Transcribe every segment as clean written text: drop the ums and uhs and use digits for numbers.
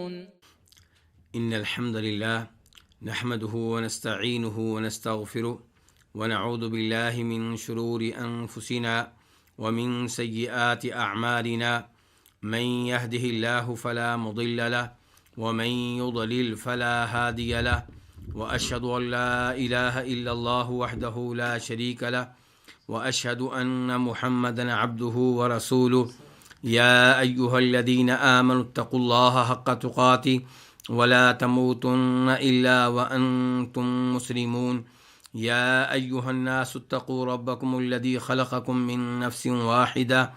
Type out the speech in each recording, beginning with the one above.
إن الحمد لله نحمده ونستعينه ونستغفره ونعوذ بالله من شرور أنفسنا ومن سيئات أعمالنا من يهده الله فلا مضل له ومن يضلل فلا هادي له وأشهد أن لا إله إلا الله وحده لا شريك له وأشهد أن محمدا عبده ورسوله يا أيها الذين آمنوا اتقوا الله حق تقاته ولا تموتن إلا وأنتم مسلمون يا أيها الناس اتقوا ربكم الذي خلقكم من نفس واحدة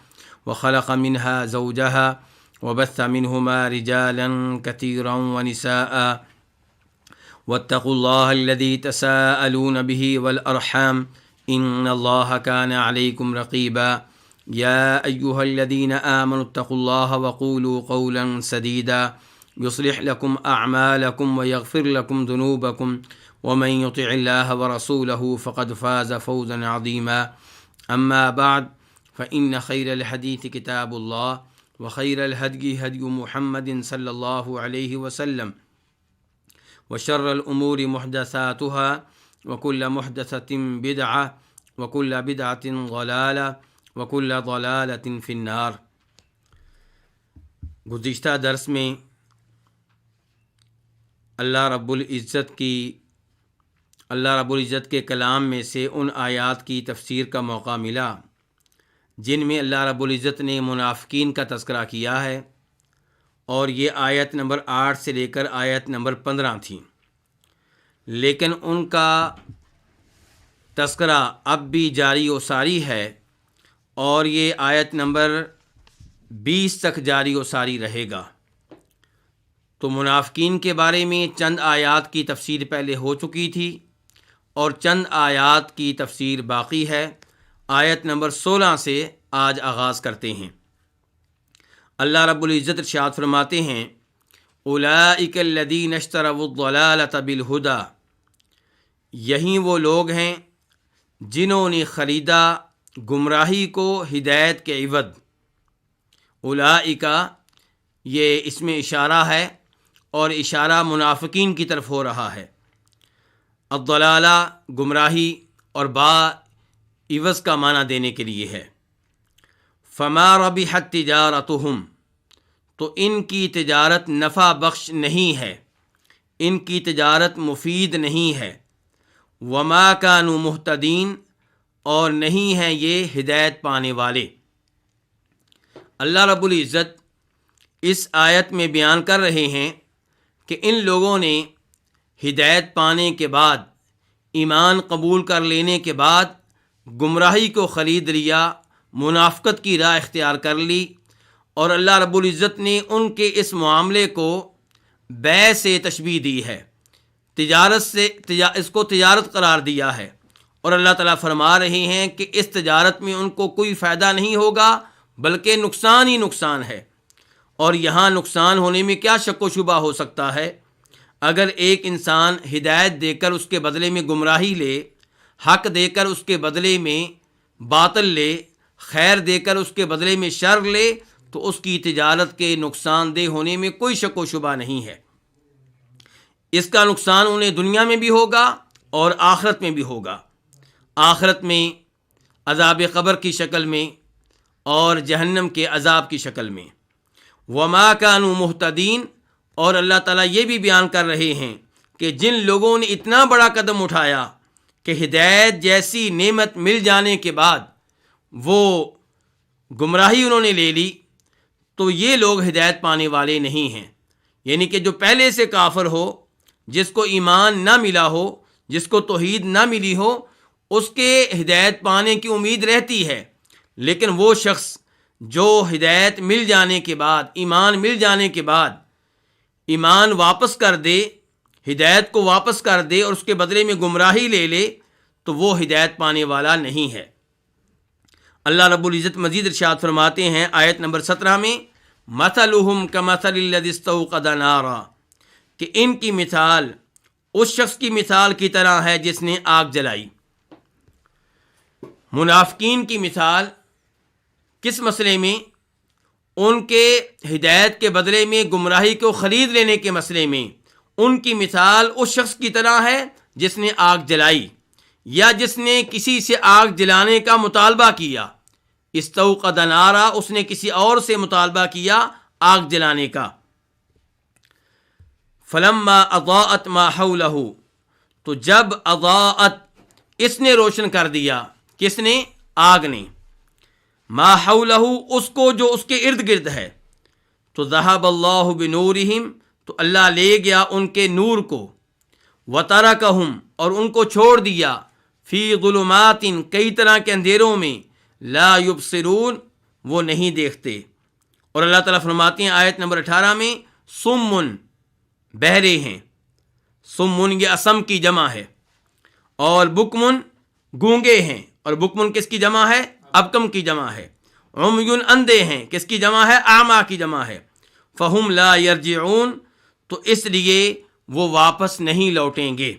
وخلق منها زوجها وبث منهما رجالا كثيرا ونساء واتقوا الله الذي تساءلون به والأرحام إن الله كان عليكم رقيبا يا أيها الذين آمنوا اتقوا الله وقولوا قولا سديدا يصلح لكم أعمالكم ويغفر لكم ذنوبكم ومن يطع الله ورسوله فقد فاز فوزا عظيما أما بعد فإن خير الحديث كتاب الله وخير الهدي هدي محمد صلى الله عليه وسلم وشر الأمور محدثاتها وكل محدثة بدعة وكل بدعة ضلالة وكل ضلالة في النار۔ گزشتہ درس میں اللہ رب العزت کے کلام میں سے ان آیات کی تفسیر کا موقع ملا جن میں اللہ رب العزت نے منافقین کا تذکرہ کیا ہے، اور یہ آیت نمبر 8 سے لے کر آیت نمبر 15 تھی، لیکن ان کا تذکرہ اب بھی جاری و ساری ہے اور یہ آیت نمبر 20 تک جاری و ساری رہے گا۔ تو منافقین کے بارے میں چند آیات کی تفسیر پہلے ہو چکی تھی اور چند آیات کی تفسیر باقی ہے۔ آیت نمبر 16 سے آج آغاز کرتے ہیں۔ اللہ رب العزت ارشاد فرماتے ہیں، اولئک الذین اشتروا الضلالۃ بالہدی، یہی وہ لوگ ہیں جنہوں نے خریدا گمراہی کو ہدایت کے عوض۔ اولئک یہ اس میں اشارہ ہے اور اشارہ منافقین کی طرف ہو رہا ہے۔ الضلالہ گمراہی اور با عوض کا معنی دینے کے لیے ہے۔ فما ربحت تجارتہم، تو ان کی تجارت نفع بخش نہیں ہے، ان کی تجارت مفید نہیں ہے۔ وما کانوا مہتدین، اور نہیں ہیں یہ ہدایت پانے والے۔ اللہ رب العزت اس آیت میں بیان کر رہے ہیں کہ ان لوگوں نے ہدایت پانے کے بعد، ایمان قبول کر لینے کے بعد گمراہی کو خرید لیا، منافقت کی راہ اختیار کر لی، اور اللہ رب العزت نے ان کے اس معاملے کو بیع سے تشبیہ دی ہے، اس کو تجارت قرار دیا ہے، اور اللہ تعالیٰ فرما رہے ہیں کہ اس تجارت میں ان کو کوئی فائدہ نہیں ہوگا بلکہ نقصان ہی نقصان ہے۔ اور یہاں نقصان ہونے میں کیا شک و شبہ ہو سکتا ہے؟ اگر ایک انسان ہدایت دے کر اس کے بدلے میں گمراہی لے، حق دے کر اس کے بدلے میں باطل لے، خیر دے کر اس کے بدلے میں شر لے، تو اس کی تجارت کے نقصان دہ ہونے میں کوئی شک و شبہ نہیں ہے۔ اس کا نقصان انہیں دنیا میں بھی ہوگا اور آخرت میں بھی ہوگا۔ آخرت میں عذاب قبر کی شکل میں اور جہنم کے عذاب کی شکل میں۔ وما کانوا مہتدین، اور اللہ تعالیٰ یہ بھی بیان کر رہے ہیں کہ جن لوگوں نے اتنا بڑا قدم اٹھایا کہ ہدایت جیسی نعمت مل جانے کے بعد وہ گمراہی انہوں نے لے لی، تو یہ لوگ ہدایت پانے والے نہیں ہیں۔ یعنی کہ جو پہلے سے کافر ہو، جس کو ایمان نہ ملا ہو، جس کو توحید نہ ملی ہو، اس کے ہدایت پانے کی امید رہتی ہے، لیکن وہ شخص جو ہدایت مل جانے کے بعد، ایمان مل جانے کے بعد ایمان واپس کر دے، ہدایت کو واپس کر دے اور اس کے بدلے میں گمراہی لے لے، تو وہ ہدایت پانے والا نہیں ہے۔ اللہ رب العزت مزید ارشاد فرماتے ہیں آیت نمبر 17 میں، مثلہم کمثل الذی استوقد نارا، کہ ان کی مثال اس شخص کی مثال کی طرح ہے جس نے آگ جلائی۔ منافقین کی مثال کس مسئلے میں؟ ان کے ہدایت کے بدلے میں گمراہی کو خرید لینے کے مسئلے میں ان کی مثال اس شخص کی طرح ہے جس نے آگ جلائی یا جس نے کسی سے آگ جلانے کا مطالبہ کیا. استوقد نارا، اس نے کسی اور سے مطالبہ کیا آگ جلانے کا. فلما اضاءت ما حولہ، تو جب اضاءت، اس نے روشن کر دیا، کس نے؟ آگ نے. ما حولہ، اس کو جو اس کے ارد گرد ہے. تو ذہب اللہ بنورہم، تو اللہ لے گیا ان کے نور کو. وترکہم، اور ان کو چھوڑ دیا. فی ظلمات، کئی طرح کے اندھیروں میں. لا یبصرون، وہ نہیں دیکھتے. اور اللہ تعالیٰ فرماتے ہیں آیت نمبر 18 میں، سمن، بہرے ہیں. سمن یہ اسم کی جمع ہے، اور بکمن گونگے ہیں. اور بکمن کس کی جمع ہے؟ ابکم کی جمع ہے. عمیون اندھے ہیں، کس کی جمع ہے؟ اعمیٰ کی جمع ہے. فہم لا یرجعون، تو اس لیے وہ واپس نہیں لوٹیں گے.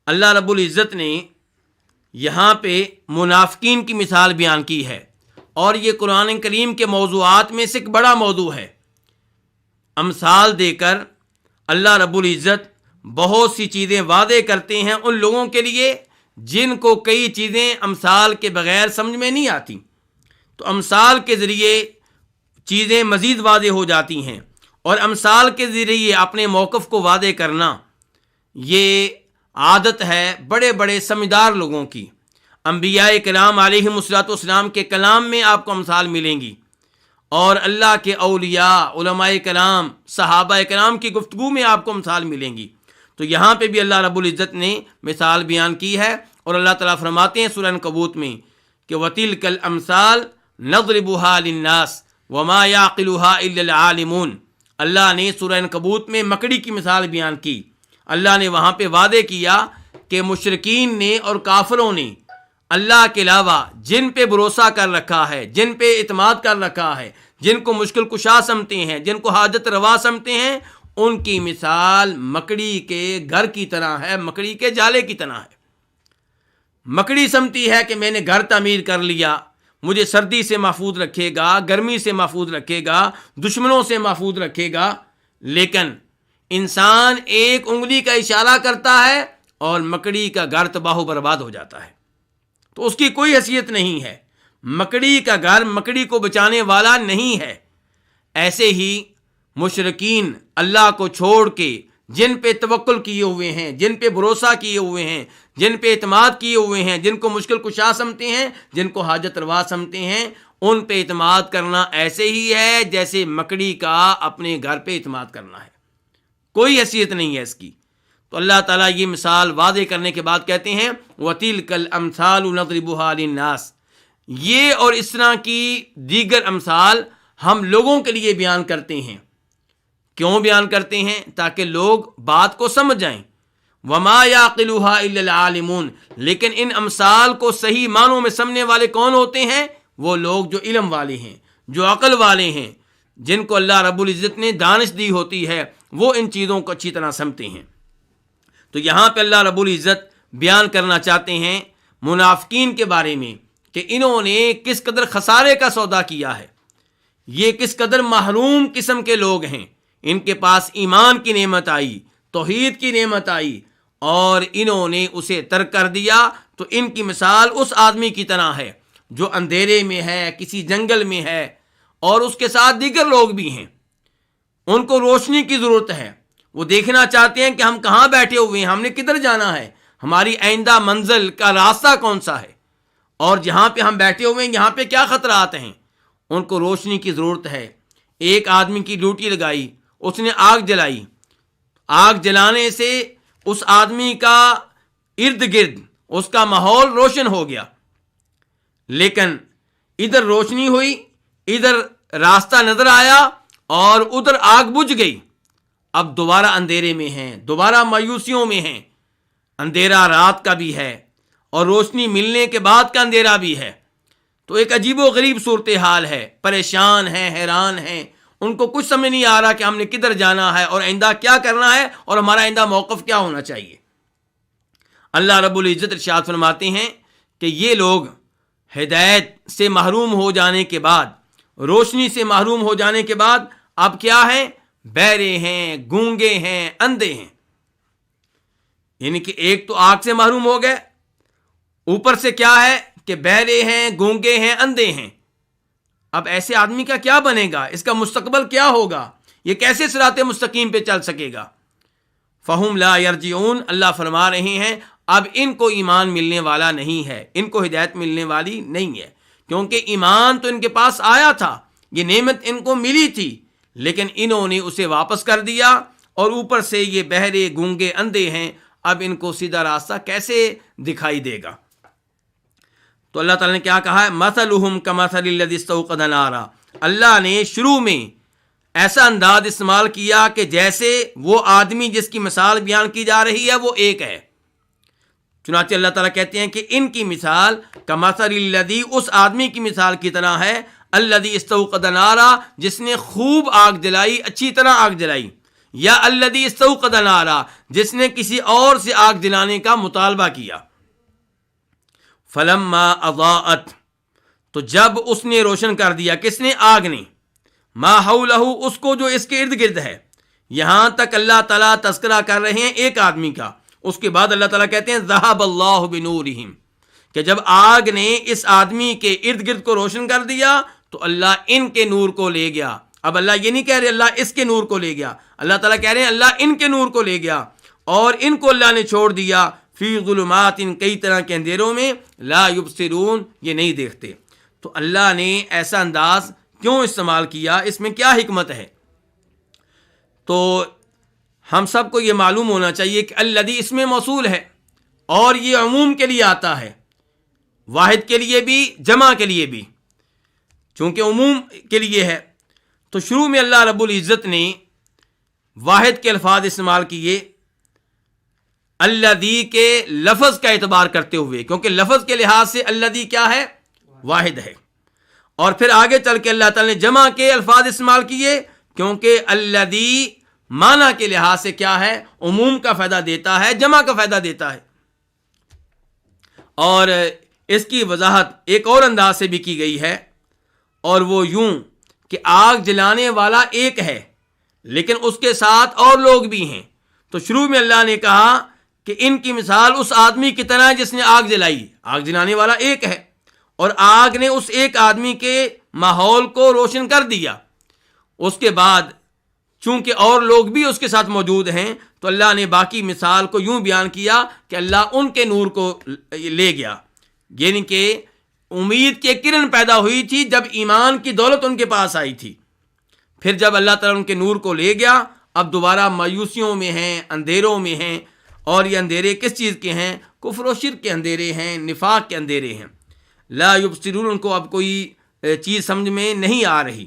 اللہ رب العزت نے یہاں پہ منافقین کی مثال بیان کی ہے، اور یہ قرآن کریم کے موضوعات میں سے ایک بڑا موضوع ہے. امثال دے کر اللہ رب العزت بہت سی چیزیں وعدے کرتے ہیں ان لوگوں کے لیے جن کو کئی چیزیں امثال کے بغیر سمجھ میں نہیں آتی. تو امثال کے ذریعے چیزیں مزید واضح ہو جاتی ہیں، اور امثال کے ذریعے اپنے موقف کو واضح کرنا یہ عادت ہے بڑے بڑے سمجھدار لوگوں کی. انبیاء کرام علیہم الصلوۃ والسلام کے کلام میں آپ کو امثال ملیں گی، اور اللہ کے اولیاء، علماء کرام، صحابہ کرام کی گفتگو میں آپ کو امثال ملیں گی. تو یہاں پہ بھی اللہ رب العزت نے مثال بیان کی ہے، اور اللہ تعالیٰ فرماتے ہیں سورہ عنکبوت میں کہ وَتِلْكَ الْأَمْثَالُ نَضْرِبُهَا لِلنَّاسِ وَمَا يَعْقِلُهَا إِلَّا الْعَالِمُونَ. اللہ نے سورہ عنکبوت میں مکڑی کی مثال بیان کی. اللہ نے وہاں پہ وعدے کیا کہ مشرکین نے اور کافروں نے اللہ کے علاوہ جن پہ بھروسہ کر رکھا ہے، جن پہ اعتماد کر رکھا ہے، جن کو مشکل کشا سمجھتے ہیں، جن کو حاجت روا سمجھتے ہیں، ان کی مثال مکڑی کے گھر کی طرح ہے، مکڑی کے جالے کی طرح ہے. مکڑی سمجھتی ہے کہ میں نے گھر تعمیر کر لیا، مجھے سردی سے محفوظ رکھے گا، گرمی سے محفوظ رکھے گا، دشمنوں سے محفوظ رکھے گا. لیکن انسان ایک انگلی کا اشارہ کرتا ہے اور مکڑی کا گھر تباہ و برباد ہو جاتا ہے. تو اس کی کوئی حیثیت نہیں ہے. مکڑی کا گھر مکڑی کو بچانے والا نہیں ہے. ایسے ہی مشرکین اللہ کو چھوڑ کے جن پہ توکل کیے ہوئے ہیں، جن پہ بھروسہ کیے ہوئے ہیں، جن پہ اعتماد کیے ہوئے ہیں، جن کو مشکل کشا سمجھتے ہیں، جن کو حاجت روا سمجھتے ہیں، ان پہ اعتماد کرنا ایسے ہی ہے جیسے مکڑی کا اپنے گھر پہ اعتماد کرنا ہے. کوئی حیثیت نہیں ہے اس کی. تو اللہ تعالیٰ یہ مثال واضح کرنے کے بعد کہتے ہیں وَتِلْكَ الْأَمْثَالُ نَضْرِبُهَا لِلنَّاسِ. یہ اور اس طرح کی دیگر امثال ہم لوگوں کے لیے بیان کرتے ہیں. کیوں بیان کرتے ہیں؟ تاکہ لوگ بات کو سمجھ جائیں. وَمَا يَعْقِلُهَا إِلَّا الْعَالِمُونَ. لیکن ان امثال کو صحیح معنوں میں سمجھنے والے کون ہوتے ہیں؟ وہ لوگ جو علم والے ہیں، جو عقل والے ہیں، جن کو اللہ رب العزت نے دانش دی ہوتی ہے، وہ ان چیزوں کو اچھی طرح سمجھتے ہیں. تو یہاں پہ اللہ رب العزت بیان کرنا چاہتے ہیں منافقین کے بارے میں کہ انہوں نے کس قدر خسارے کا سودا کیا ہے. یہ کس قدر محروم قسم کے لوگ ہیں. ان کے پاس ایمان کی نعمت آئی، توحید کی نعمت آئی، اور انہوں نے اسے ترک کر دیا. تو ان کی مثال اس آدمی کی طرح ہے جو اندھیرے میں ہے، کسی جنگل میں ہے، اور اس کے ساتھ دیگر لوگ بھی ہیں. ان کو روشنی کی ضرورت ہے. وہ دیکھنا چاہتے ہیں کہ ہم کہاں بیٹھے ہوئے ہیں، ہم نے کدھر جانا ہے، ہماری آئندہ منزل کا راستہ کون سا ہے، اور جہاں پہ ہم بیٹھے ہوئے ہیں یہاں پہ کیا خطرات ہیں. ان کو روشنی کی ضرورت ہے. ایک آدمی کی ڈیوٹی لگائی، اس نے آگ جلائی. آگ جلانے سے اس آدمی کا ارد گرد اس کا ماحول روشن ہو گیا، لیکن ادھر روشنی ہوئی، ادھر راستہ نظر آیا، اور ادھر آگ بجھ گئی. اب دوبارہ اندھیرے میں ہیں، دوبارہ مایوسیوں میں ہیں. اندھیرا رات کا بھی ہے اور روشنی ملنے کے بعد کا اندھیرا بھی ہے. تو ایک عجیب و غریب صورتحال ہے. پریشان ہیں، حیران ہیں. ان کو کچھ سمجھ نہیں آ رہا کہ ہم نے کدھر جانا ہے اور آئندہ کیا کرنا ہے اور ہمارا آئندہ موقف کیا ہونا چاہیے. اللہ رب العزت ارشاد فرماتے ہیں کہ یہ لوگ ہدایت سے محروم ہو جانے کے بعد روشنی سے محروم ہو جانے کے بعد اب کیا ہیں؟ بہرے ہیں، گونگے ہیں، اندھے ہیں. یعنی کہ ایک تو آگ سے محروم ہو گئے، اوپر سے کیا ہے کہ بہرے ہیں، گونگے ہیں، اندھے ہیں. اب ایسے آدمی کا کیا بنے گا؟ اس کا مستقبل کیا ہوگا؟ یہ کیسے صراط مستقیم پہ چل سکے گا؟ فہم لا یرجعون، اللہ فرما رہے ہیں اب ان کو ایمان ملنے والا نہیں ہے، ان کو ہدایت ملنے والی نہیں ہے، کیونکہ ایمان تو ان کے پاس آیا تھا، یہ نعمت ان کو ملی تھی، لیکن انہوں نے اسے واپس کر دیا، اور اوپر سے یہ بہرے، گونگے، اندھے ہیں. اب ان کو سیدھا راستہ کیسے دکھائی دے گا؟ تو اللہ تعالیٰ نے کیا کہا ہے؟ مثلہم کمثل الذی استوقد نارا. اللہ نے شروع میں ایسا انداز استعمال کیا کہ جیسے وہ آدمی جس کی مثال بیان کی جا رہی ہے وہ ایک ہے. چنانچہ اللہ تعالیٰ کہتے ہیں کہ ان کی مثال کمثل الذی، اس آدمی کی مثال کی طرح ہے، الذی استوقد نارا، جس نے خوب آگ جلائی، اچھی طرح آگ جلائی، یا الذی استوقد نارا، جس نے کسی اور سے آگ جلانے کا مطالبہ کیا. فلما اضاءت، تو جب اس نے روشن کر دیا، کس نے؟ آگ نے، ما حولہ، اس کو جو اس کے ارد گرد ہے. یہاں تک اللہ تعالیٰ تذکرہ کر رہے ہیں ایک آدمی کا، اس کے بعد اللہ تعالیٰ کہتے ہیں ذہب اللہ بنورہم، کہ جب آگ نے اس آدمی کے ارد گرد کو روشن کر دیا تو اللہ ان کے نور کو لے گیا. اب اللہ یہ نہیں کہہ رہے اللہ اس کے نور کو لے گیا، اللہ تعالیٰ کہہ رہے ہیں اللہ ان کے نور کو لے گیا، اور ان کو اللہ نے چھوڑ دیا فی ظلمات، ان کئی طرح کے اندھیروں میں، لا یبصرون، یہ نہیں دیکھتے. تو اللہ نے ایسا انداز کیوں استعمال کیا؟ اس میں کیا حکمت ہے؟ تو ہم سب کو یہ معلوم ہونا چاہیے کہ الذی اس میں موصول ہے، اور یہ عموم کے لیے آتا ہے، واحد کے لیے بھی، جمع کے لیے بھی، چونکہ عموم کے لیے ہے. تو شروع میں اللہ رب العزت نے واحد کے الفاظ استعمال کیے الذی کے لفظ کا اعتبار کرتے ہوئے، کیونکہ لفظ کے لحاظ سے الذی کیا ہے؟ واحد ہے. اور پھر آگے چل کے اللہ تعالی نے جمع کے الفاظ استعمال کیے، کیونکہ الذی معنی کے لحاظ سے کیا ہے؟ عموم کا فائدہ دیتا ہے، جمع کا فائدہ دیتا ہے. اور اس کی وضاحت ایک اور انداز سے بھی کی گئی ہے، اور وہ یوں کہ آگ جلانے والا ایک ہے، لیکن اس کے ساتھ اور لوگ بھی ہیں. تو شروع میں اللہ نے کہا کہ ان کی مثال اس آدمی کی طرح جس نے آگ جلائی، آگ جلانے والا ایک ہے، اور آگ نے اس ایک آدمی کے ماحول کو روشن کر دیا. اس کے بعد چونکہ اور لوگ بھی اس کے ساتھ موجود ہیں تو اللہ نے باقی مثال کو یوں بیان کیا کہ اللہ ان کے نور کو لے گیا. یعنی کہ امید کی کرن پیدا ہوئی تھی جب ایمان کی دولت ان کے پاس آئی تھی، پھر جب اللہ تعالیٰ ان کے نور کو لے گیا، اب دوبارہ مایوسیوں میں ہیں، اندھیروں میں ہیں. اور یہ اندھیرے کس چیز کے ہیں؟ کفر و شرک کے اندھیرے ہیں، نفاق کے اندھیرے ہیں. لا یبصرون، ان کو اب کوئی چیز سمجھ میں نہیں آ رہی.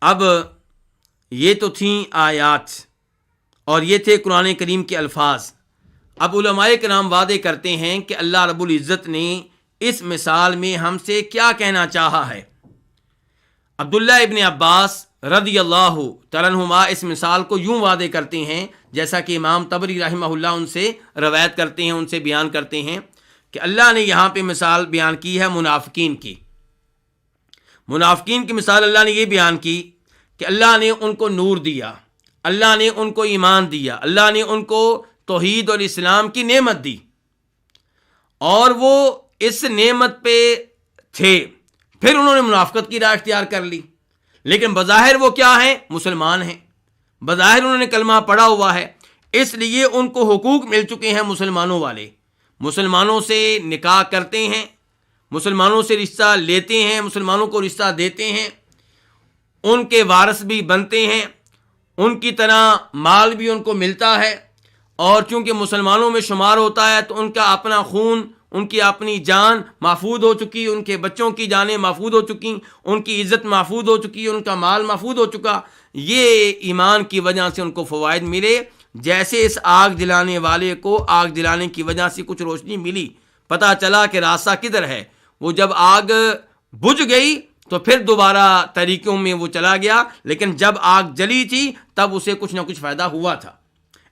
اب یہ تو تھیں آیات، اور یہ تھے قرآن کریم کے الفاظ. اب علماء کرام وعدے کرتے ہیں کہ اللہ رب العزت نے اس مثال میں ہم سے کیا کہنا چاہا ہے. عبداللہ ابن عباس رضی اللہ تعالیٰ عنہما اس مثال کو یوں وعدے کرتے ہیں، جیسا کہ امام طبری رحمہ اللہ ان سے روایت کرتے ہیں، ان سے بیان کرتے ہیں کہ اللہ نے یہاں پہ مثال بیان کی ہے منافقین کی. منافقین کی مثال اللہ نے یہ بیان کی کہ اللہ نے ان کو نور دیا، اللہ نے ان کو ایمان دیا، اللہ نے ان کو توحید اور اسلام کی نعمت دی، اور وہ اس نعمت پہ تھے. پھر انہوں نے منافقت کی راہ اختیار کر لی، لیکن بظاہر وہ کیا ہیں؟ مسلمان ہیں، بظاہر انہوں نے کلمہ پڑھا ہوا ہے، اس لیے ان کو حقوق مل چکے ہیں مسلمانوں والے. مسلمانوں سے نکاح کرتے ہیں، مسلمانوں سے رشتہ لیتے ہیں، مسلمانوں کو رشتہ دیتے ہیں، ان کے وارث بھی بنتے ہیں، ان کی طرح مال بھی ان کو ملتا ہے. اور چونکہ مسلمانوں میں شمار ہوتا ہے تو ان کا اپنا خون، ان کی اپنی جان محفوظ ہو چکی، ان کے بچوں کی جانیں محفوظ ہو چکی، ان کی عزت محفوظ ہو چکی، ان کا مال محفوظ ہو چکا. یہ ایمان کی وجہ سے ان کو فوائد ملے، جیسے اس آگ جلانے والے کو آگ جلانے کی وجہ سے کچھ روشنی ملی، پتہ چلا کہ راستہ کدھر ہے. وہ جب آگ بجھ گئی تو پھر دوبارہ طریقوں میں وہ چلا گیا، لیکن جب آگ جلی تھی تب اسے کچھ نہ کچھ فائدہ ہوا تھا.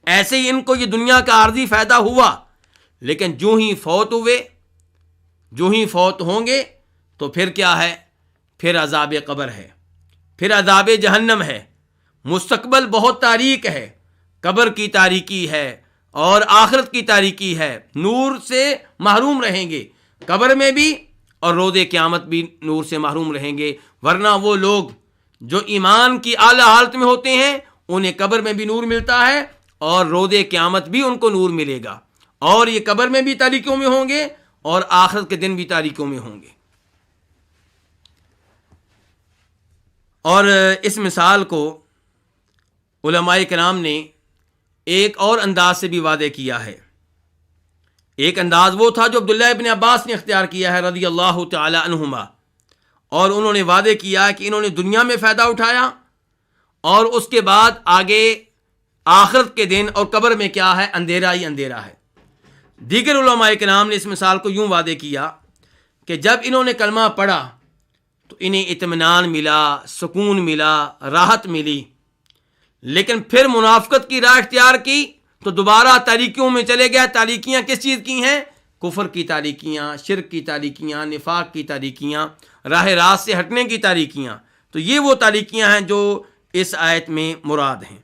ایسے ہی ان کو یہ دنیا کا عارضی فائدہ ہوا، لیکن جو ہی فوت ہوئے، جو ہی فوت ہوں گے تو پھر کیا ہے پھر عذاب قبر ہے، پھر عذاب جہنم ہے، مستقبل بہت تاریک ہے، قبر کی تاریکی ہے اور آخرت کی تاریکی ہے، نور سے محروم رہیں گے قبر میں بھی اور روز قیامت بھی نور سے محروم رہیں گے، ورنہ وہ لوگ جو ایمان کی اعلیٰ حالت میں ہوتے ہیں انہیں قبر میں بھی نور ملتا ہے اور روز قیامت بھی ان کو نور ملے گا، اور یہ قبر میں بھی تاریکیوں میں ہوں گے اور آخرت کے دن بھی تاریکیوں میں ہوں گے۔ اور اس مثال کو علماء کرام نے ایک اور انداز سے بھی واضح کیا ہے۔ ایک انداز وہ تھا جو عبداللہ ابن عباس نے اختیار کیا ہے رضی اللہ تعالی عنہما، اور انہوں نے واضح کیا کہ انہوں نے دنیا میں فائدہ اٹھایا اور اس کے بعد آگے آخرت کے دن اور قبر میں کیا ہے، اندھیرا ہی اندھیرا ہے۔ دیگر علماء کرام نے اس مثال کو یوں واضح کیا کہ جب انہوں نے کلمہ پڑھا تو انہیں اطمینان ملا، سکون ملا، راحت ملی، لیکن پھر منافقت کی راہ اختیار کی تو دوبارہ تاریکیوں میں چلے گئے۔ تاریکیاں کس چیز کی ہیں؟ کفر کی تاریکیاں، شرک کی تاریکیاں، نفاق کی تاریکیاں، راہ راست سے ہٹنے کی تاریکیاں۔ تو یہ وہ تاریکیاں ہیں جو اس آیت میں مراد ہیں۔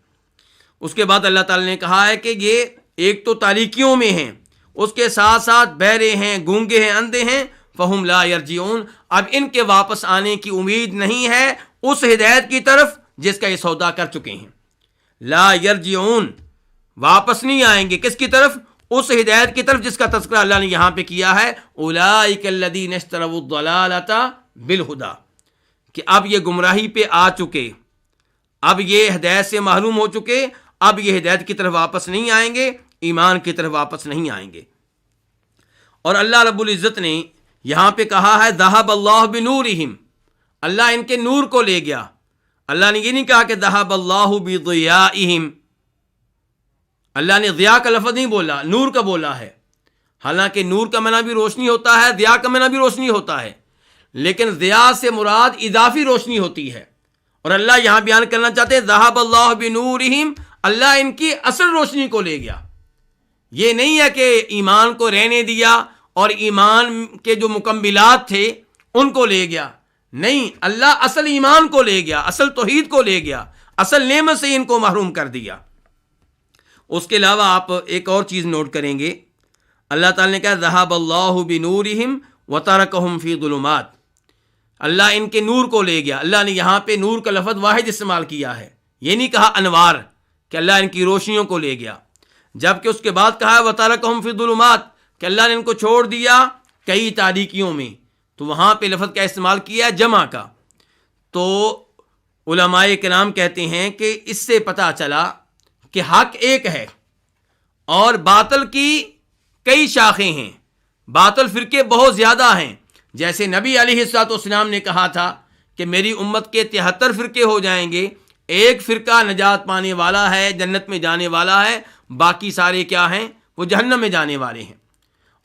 اس کے بعد اللہ تعالی نے کہا ہے کہ یہ ایک تو تاریکیوں میں ہیں، اس کے ساتھ ساتھ بہرے ہیں، گونگے ہیں، اندھے ہیں، فہم لا یرجعون، اب ان کے واپس آنے کی امید نہیں ہے اس ہدایت کی طرف جس کا یہ سودا کر چکے ہیں۔ لا یرجعون، واپس نہیں آئیں گے، کس کی طرف؟ اس ہدایت کی طرف جس کا تذکرہ اللہ نے یہاں پہ کیا ہے، اولئک الذین اشتروا الضلالۃ بالہدی، کہ اب یہ گمراہی پہ آ چکے، اب یہ ہدایت سے محروم ہو چکے، اب یہ ہدایت کی طرف واپس نہیں آئیں گے، ایمان کی طرف واپس نہیں آئیں گے۔ اور اللہ رب العزت نے یہاں پہ کہا ہے ذہب اللہ بنورہم، اللہ ان کے نور کو لے گیا۔ اللہ نے یہ نہیں کہا کہ ذہب اللہ بضیاءہم، اللہ نے ضیاء کا لفظ نہیں بولا، نور کا بولا ہے۔ حالانکہ نور کا معنی بھی روشنی ہوتا ہے، ضیاء کا معنی بھی روشنی ہوتا ہے، لیکن ضیاء سے مراد اضافی روشنی ہوتی ہے، اور اللہ یہاں بیان کرنا چاہتے ہیں ذہب اللہ بنورہم، اللہ ان کی اصل روشنی کو لے گیا۔ یہ نہیں ہے کہ ایمان کو رہنے دیا اور ایمان کے جو مکملات تھے ان کو لے گیا، نہیں، اللہ اصل ایمان کو لے گیا، اصل توحید کو لے گیا، اصل نعمت سے ان کو محروم کر دیا۔ اس کے علاوہ آپ ایک اور چیز نوٹ کریں گے، اللہ تعالیٰ نے کہا ذہب اللہ بنورہم وترکہم فی ظلمات، اللہ ان کے نور کو لے گیا۔ اللہ نے یہاں پہ نور کا لفظ واحد استعمال کیا ہے، یہ نہیں کہا انوار کہ اللہ ان کی روشنیوں کو لے گیا، جبکہ اس کے بعد کہا ہے وترکہم فی ظلمات کہ اللہ نے ان کو چھوڑ دیا کئی تاریکیوں میں، تو وہاں پہ لفظ کا استعمال کیا ہے جمع کا۔ تو علماء کرام کہتے ہیں کہ اس سے پتہ چلا کہ حق ایک ہے اور باطل کی کئی شاخیں ہیں، باطل فرقے بہت زیادہ ہیں۔ جیسے نبی علیہ الصلوۃ والسلام نے کہا تھا کہ میری امت کے 73 فرقے ہو جائیں گے، ایک فرقہ نجات پانے والا ہے، جنت میں جانے والا ہے، باقی سارے کیا ہیں؟ وہ جہنم میں جانے والے ہیں۔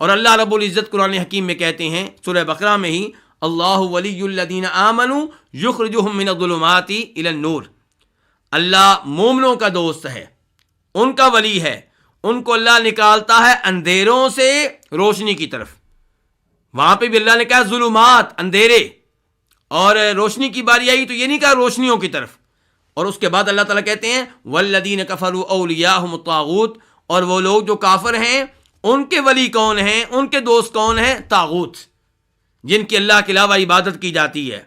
اور اللہ رب العزت قرآن حکیم میں کہتے ہیں سورہ بقرہ میں ہی، اللہ ولی الذین آمنوا یخرجہم من الظلمات الی النور، اللہ مومنوں کا دوست ہے، ان کا ولی ہے، ان کو اللہ نکالتا ہے اندھیروں سے روشنی کی طرف۔ وہاں پہ بھی اللہ نے کہا ظلمات، اندھیرے، اور روشنی کی باری آئی تو یہ نہیں کہا روشنیوں کی طرف۔ اور اس کے بعد اللہ تعالیٰ کہتے ہیں والذین کفروا اولیاءہم الطاغوت، اور وہ لوگ جو کافر ہیں ان کے ولی کون ہیں، ان کے دوست کون ہیں؟ طاغوت، جن کی اللہ کے علاوہ عبادت کی جاتی ہے۔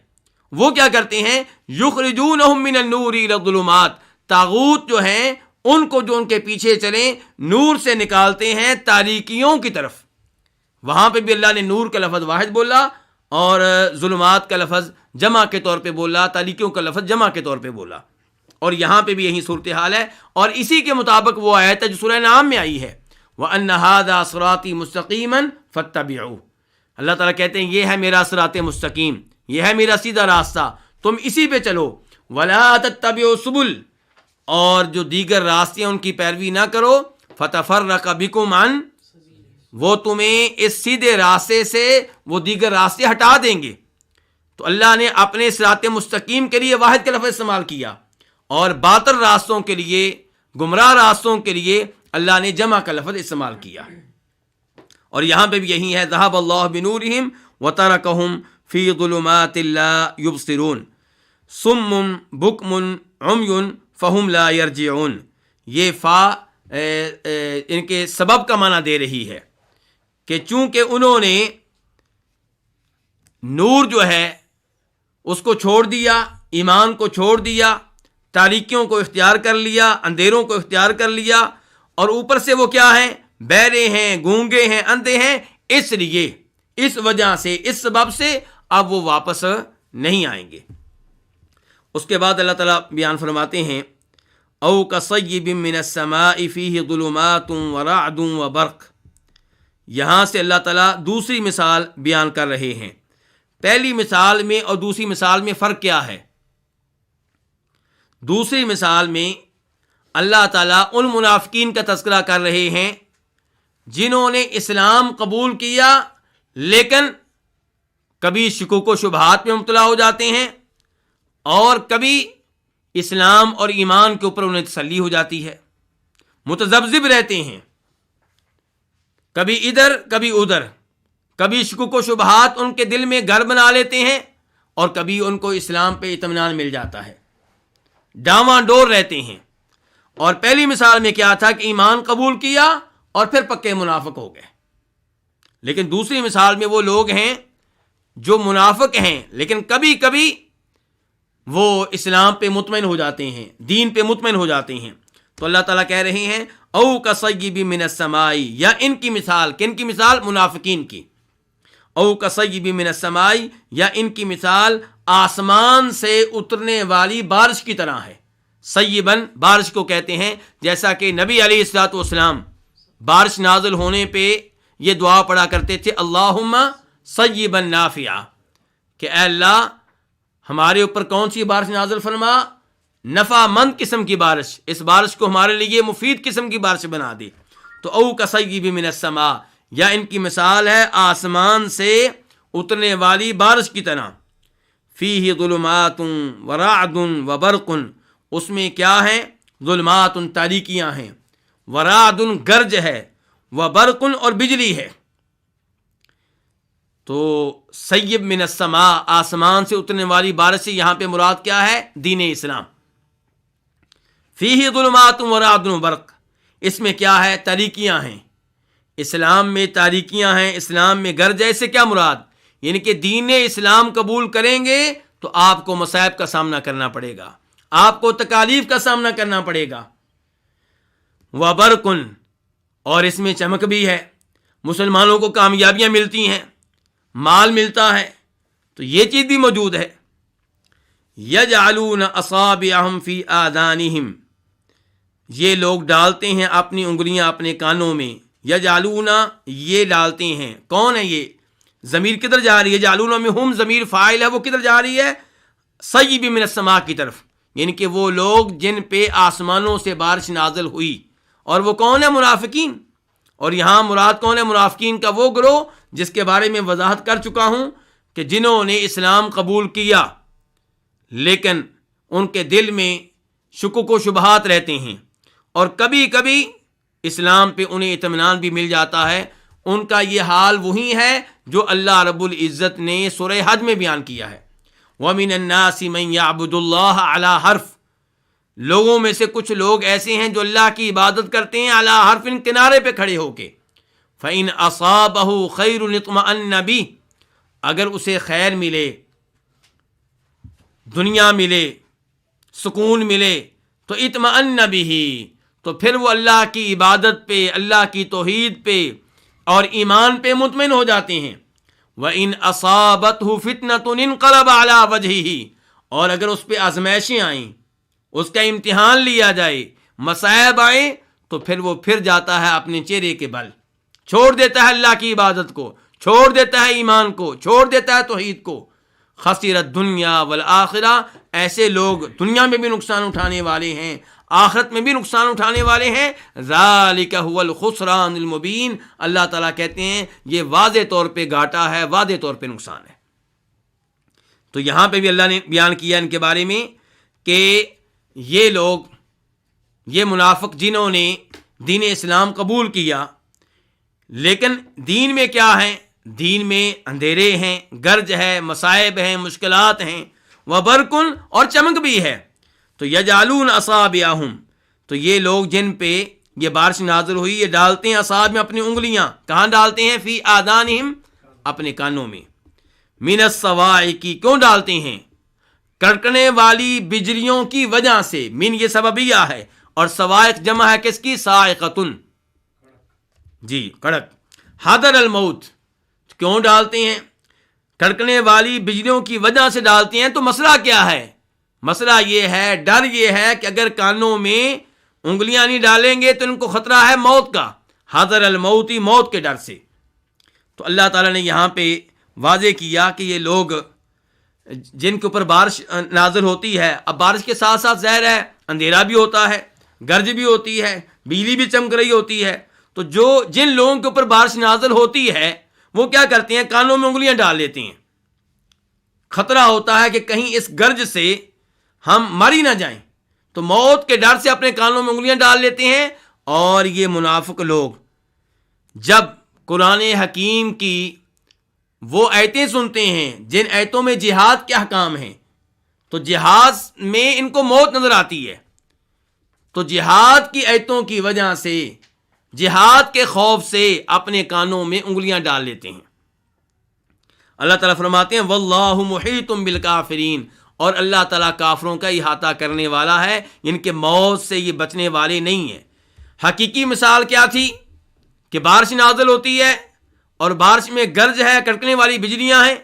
وہ کیا کرتے ہیں؟ یخرجونہم من النور الی الظلمات، طاغوت جو ہیں ان کو جو ان کے پیچھے چلیں نور سے نکالتے ہیں تاریکیوں کی طرف۔ وہاں پہ بھی اللہ نے نور کا لفظ واحد بولا اور ظلمات کا لفظ جمع کے طور پہ بولا، تاریکیوں کا لفظ جمع کے طور پہ بولا، اور یہاں پہ بھی یہی صورتحال ہے۔ اور اسی کے مطابق وہ آیت ہے جو سورہ انعام میں آئی ہے وَأَنَّ هَذَا صِرَاطِي مُسْتَقِيمًا فَاتَّبِعُوهُ، اللہ تعالیٰ کہتے ہیں یہ ہے میرا صراط مستقیم، یہ ہے میرا سیدھا راستہ، تم اسی پہ چلو، وَلَا تَتَّبِعُوا السُّبُلَ، اور جو دیگر راستے ہیں ان کی پیروی نہ کرو، فَتَفَرَّقَ بِكُمْ عَنْ، وہ تمہیں اس سیدھے راستے سے وہ دیگر راستے ہٹا دیں گے۔ تو اللہ نے اپنے صراط مستقیم کے لیے واحد کا لفظ استعمال کیا، اور باطل راستوں کے لیے، گمراہ راستوں کے لیے اللہ نے جمع کا لفظ استعمال کیا۔ اور یہاں پہ بھی یہی ہے ذہب اللہ بنورہم وترکہم فی ظلمات لا یبصرون صم بکم عمی فہم لا یرجعون. یہ فا ان کے سبب کا معنی دے رہی ہے کہ چونکہ انہوں نے نور جو ہے اس کو چھوڑ دیا، ایمان کو چھوڑ دیا، تاریکیوں کو اختیار کر لیا، اندھیروں کو اختیار کر لیا، اور اوپر سے وہ کیا ہیں؟ بہرے ہیں، گونگے ہیں، اندھے ہیں. اس لیے اس وجہ سے، اس سبب سے اب وہ واپس نہیں آئیں گے. اس کے بعد اللہ تعالیٰ بیان فرماتے ہیں او کصیب من السماء فیہ ظلمات ورعد وبرق. یہاں سے اللہ تعالیٰ دوسری مثال بیان کر رہے ہیں. پہلی مثال میں اور دوسری مثال میں فرق کیا ہے؟ دوسری مثال میں اللہ تعالیٰ ان منافقین کا تذکرہ کر رہے ہیں جنہوں نے اسلام قبول کیا لیکن کبھی شکوک و شبہات میں مبتلا ہو جاتے ہیں، اور کبھی اسلام اور ایمان کے اوپر انہیں تسلی ہو جاتی ہے، متذبذب رہتے ہیں، کبھی ادھر کبھی ادھر، کبھی شکوک و شبہات ان کے دل میں گھر بنا لیتے ہیں اور کبھی ان کو اسلام پہ اطمینان مل جاتا ہے، ڈاواں ڈور رہتے ہیں. اور پہلی مثال میں کیا تھا کہ ایمان قبول کیا اور پھر پکے منافق ہو گئے. لیکن دوسری مثال میں وہ لوگ ہیں جو منافق ہیں لیکن کبھی کبھی وہ اسلام پہ مطمئن ہو جاتے ہیں، دین پہ مطمئن ہو جاتے ہیں. تو اللہ تعالیٰ کہہ رہے ہیں او کصیب من السماء، یا ان کی مثال، کن کی مثال؟ منافقین کی. او کصیب من السماء، یا ان کی مثال آسمان سے اترنے والی بارش کی طرح ہے. سیبن بارش کو کہتے ہیں، جیسا کہ نبی علیہ الصلوۃ والسلام بارش نازل ہونے پہ یہ دعا پڑھا کرتے تھے اللہم سیبا نافعا، کہ اے اللہ ہمارے اوپر کون سی بارش نازل فرما؟ نفع مند قسم کی بارش، اس بارش کو ہمارے لیے مفید قسم کی بارش بنا دے. تو او کصیب من السماء، یا ان کی مثال ہے آسمان سے اترنے والی بارش کی طرح. فیہ ظلمات ورعد وبرق، اس میں کیا ہے؟ ظلمات تاریکیاں ہیں، ورعد گرج ہے، وبرق اور بجلی ہے. تو سیب من السماء، آسمان سے اترنے والی بارش سے یہاں پہ مراد کیا ہے؟ دین اسلام. فیہ ظلمات ورعد وبرق، اس میں کیا ہے؟ تاریکیاں ہیں. اسلام میں تاریکیاں ہیں، اسلام میں گرج ہے. اس سے کیا مراد؟ یعنی کہ دین اسلام قبول کریں گے تو آپ کو مصائب کا سامنا کرنا پڑے گا، آپ کو تکالیف کا سامنا کرنا پڑے گا. وبرق، اور اس میں چمک بھی ہے، مسلمانوں کو کامیابیاں ملتی ہیں، مال ملتا ہے، تو یہ چیز بھی موجود ہے. یجعلون اصابعہم فی آذانہم، یہ لوگ ڈالتے ہیں اپنی انگلیاں اپنے کانوں میں. یجعلون، یہ ڈالتے ہیں. کون ہے یہ؟ ضمیر کدھر جا رہی ہے؟ یجعلون میں ہم ضمیر فاعل ہے، وہ کدھر جا رہی ہے؟ سیب من السماء کی طرف. یعنی کہ وہ لوگ جن پہ آسمانوں سے بارش نازل ہوئی، اور وہ کون ہے؟ منافقین. اور یہاں مراد کون ہے؟ منافقین کا وہ گروہ جس کے بارے میں وضاحت کر چکا ہوں کہ جنہوں نے اسلام قبول کیا لیکن ان کے دل میں شکوک و شبہات رہتے ہیں، اور کبھی کبھی اسلام پہ انہیں اطمینان بھی مل جاتا ہے. ان کا یہ حال وہی ہے جو اللہ رب العزت نے سورہ حج میں بیان کیا ہے. وَمِنَ النَّاسِ مَن يَعْبُدُ اللَّهَ عَلَى حَرْفٍ، لوگوں میں سے کچھ لوگ ایسے ہیں جو اللہ کی عبادت کرتے ہیں علی حرف، کنارے پہ کھڑے ہو کے. فَإِنْ أَصَابَهُ خَيْرٌ اطْمَأَنَّ بِهِ، اگر اسے خیر ملے، دنیا ملے، سکون ملے، تو اطمأن بِهِ، تو پھر وہ اللہ کی عبادت پہ، اللہ کی توحید پہ اور ایمان پہ مطمئن ہو جاتے ہیں. وَإِنْ أَصَابَتْهُ فِتْنَةٌ انقلب عَلَى وَجْهِهِ، اور اگر اس پہ آزمائشیں آئیں، اس کا امتحان لیا جائے، مصائب آئیں، تو پھر وہ پھر جاتا ہے اپنے چہرے کے بل، چھوڑ دیتا ہے اللہ کی عبادت کو، چھوڑ دیتا ہے ایمان کو، چھوڑ دیتا ہے توحید کو. خسرت الدنیا والآخرہ، ایسے لوگ دنیا میں بھی نقصان اٹھانے والے ہیں، آخرت میں بھی نقصان اٹھانے والے ہیں. ذالک هو الخسران المبین، اللہ تعالیٰ کہتے ہیں یہ واضح طور پہ گھاٹا ہے، واضح طور پہ نقصان ہے. تو یہاں پہ بھی اللہ نے بیان کیا ان کے بارے میں کہ یہ لوگ، یہ منافق جنہوں نے دین اسلام قبول کیا لیکن دین میں کیا ہیں؟ دین میں اندھیرے ہیں، گرج ہے، مصائب ہیں، مشکلات ہیں، وبرکن اور چمک بھی ہے. تو یجعلون اصابعہم، تو یہ لوگ جن پہ یہ بارش نازل ہوئی یہ ڈالتے ہیں اصابع میں اپنی انگلیاں. کہاں ڈالتے ہیں؟ فی آذانہم، اپنے کانوں میں. من الصواعق، کیوں ڈالتے ہیں؟ کڑکنے والی بجلیوں کی وجہ سے. من یہ سببیہ ہے، اور صواعق جمع ہے کس کی؟ صاعقۃن، جی کڑک. حذر الموت، کیوں ڈالتے ہیں؟ کڑکنے والی بجلیوں کی وجہ سے ڈالتے ہیں. تو مسئلہ کیا ہے؟ مسئلہ یہ ہے، ڈر یہ ہے کہ اگر کانوں میں انگلیاں نہیں ڈالیں گے تو ان کو خطرہ ہے موت کا. حذر الموت، موت کے ڈر سے. تو اللہ تعالیٰ نے یہاں پہ واضح کیا کہ یہ لوگ جن کے اوپر بارش نازل ہوتی ہے، اب بارش کے ساتھ ساتھ ظاہر ہے اندھیرا بھی ہوتا ہے، گرج بھی ہوتی ہے، بجلی بھی چمک رہی ہوتی ہے. تو جن لوگوں کے اوپر بارش نازل ہوتی ہے وہ کیا کرتے ہیں؟ کانوں میں انگلیاں ڈال لیتے ہیں. خطرہ ہوتا ہے کہ کہیں اس گرج سے ہم مر ہی نہ جائیں، تو موت کے ڈر سے اپنے کانوں میں انگلیاں ڈال لیتے ہیں. اور یہ منافق لوگ جب قرآن حکیم کی وہ آیتیں سنتے ہیں جن آیتوں میں جہاد کے احکام ہیں، تو جہاد میں ان کو موت نظر آتی ہے، تو جہاد کی آیتوں کی وجہ سے، جہاد کے خوف سے اپنے کانوں میں انگلیاں ڈال لیتے ہیں. اللہ تعالیٰ فرماتے ہیں واللہ محیط بالکافرین، اور اللہ تعالیٰ کافروں کا احاطہ کرنے والا ہے، ان کے موت سے یہ بچنے والے نہیں ہیں. حقیقی مثال کیا تھی؟ کہ بارش نازل ہوتی ہے اور بارش میں گرج ہے، کڑکنے والی بجلیاں ہیں،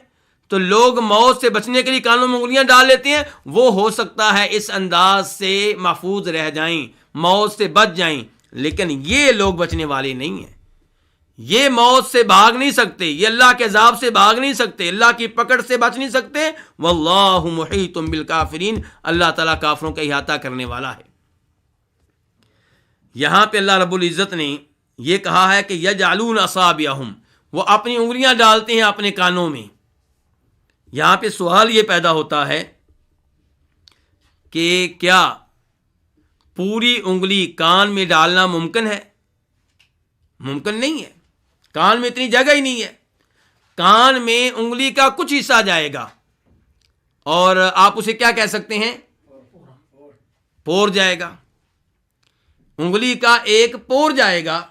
تو لوگ موت سے بچنے کے لیے کانوں میں انگلیاں ڈال لیتے ہیں. وہ ہو سکتا ہے اس انداز سے محفوظ رہ جائیں، موت سے بچ جائیں، لیکن یہ لوگ بچنے والے نہیں ہیں. یہ موت سے بھاگ نہیں سکتے، یہ اللہ کے عذاب سے بھاگ نہیں سکتے، اللہ کی پکڑ سے بچ نہیں سکتے. واللہ محیط بالکافرین، اللہ تعالیٰ کافروں کا احاطہ کرنے والا ہے. یہاں پہ اللہ رب العزت نے یہ کہا ہے کہ یجعلون اصابعہم، وہ اپنی انگلیاں ڈالتے ہیں اپنے کانوں میں. یہاں پہ سوال یہ پیدا ہوتا ہے کہ کیا پوری انگلی کان میں ڈالنا ممکن ہے؟ ممکن نہیں ہے، کان میں اتنی جگہ ہی نہیں ہے. کان میں انگلی کا کچھ حصہ جائے گا، اور آپ اسے کیا کہہ سکتے ہیں؟ پور جائے گا. انگلی کا ایک پور جائے گا.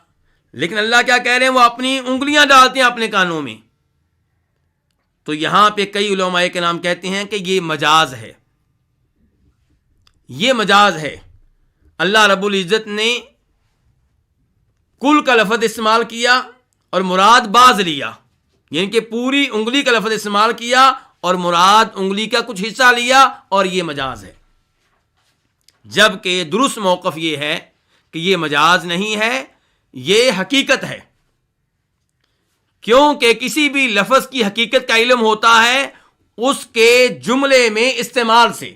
لیکن اللہ کیا کہہ رہے ہیں؟ وہ اپنی انگلیاں ڈالتے ہیں اپنے کانوں میں. تو یہاں پہ کئی علماء کے نام کہتے ہیں کہ یہ مجاز ہے، یہ مجاز ہے. اللہ رب العزت نے کل کا لفظ استعمال کیا اور مراد باز لیا، یعنی کہ پوری انگلی کا لفظ استعمال کیا اور مراد انگلی کا کچھ حصہ لیا، اور یہ مجاز ہے. جبکہ درست موقف یہ ہے کہ یہ مجاز نہیں ہے، یہ حقیقت ہے. کیونکہ کسی بھی لفظ کی حقیقت کا علم ہوتا ہے اس کے جملے میں استعمال سے.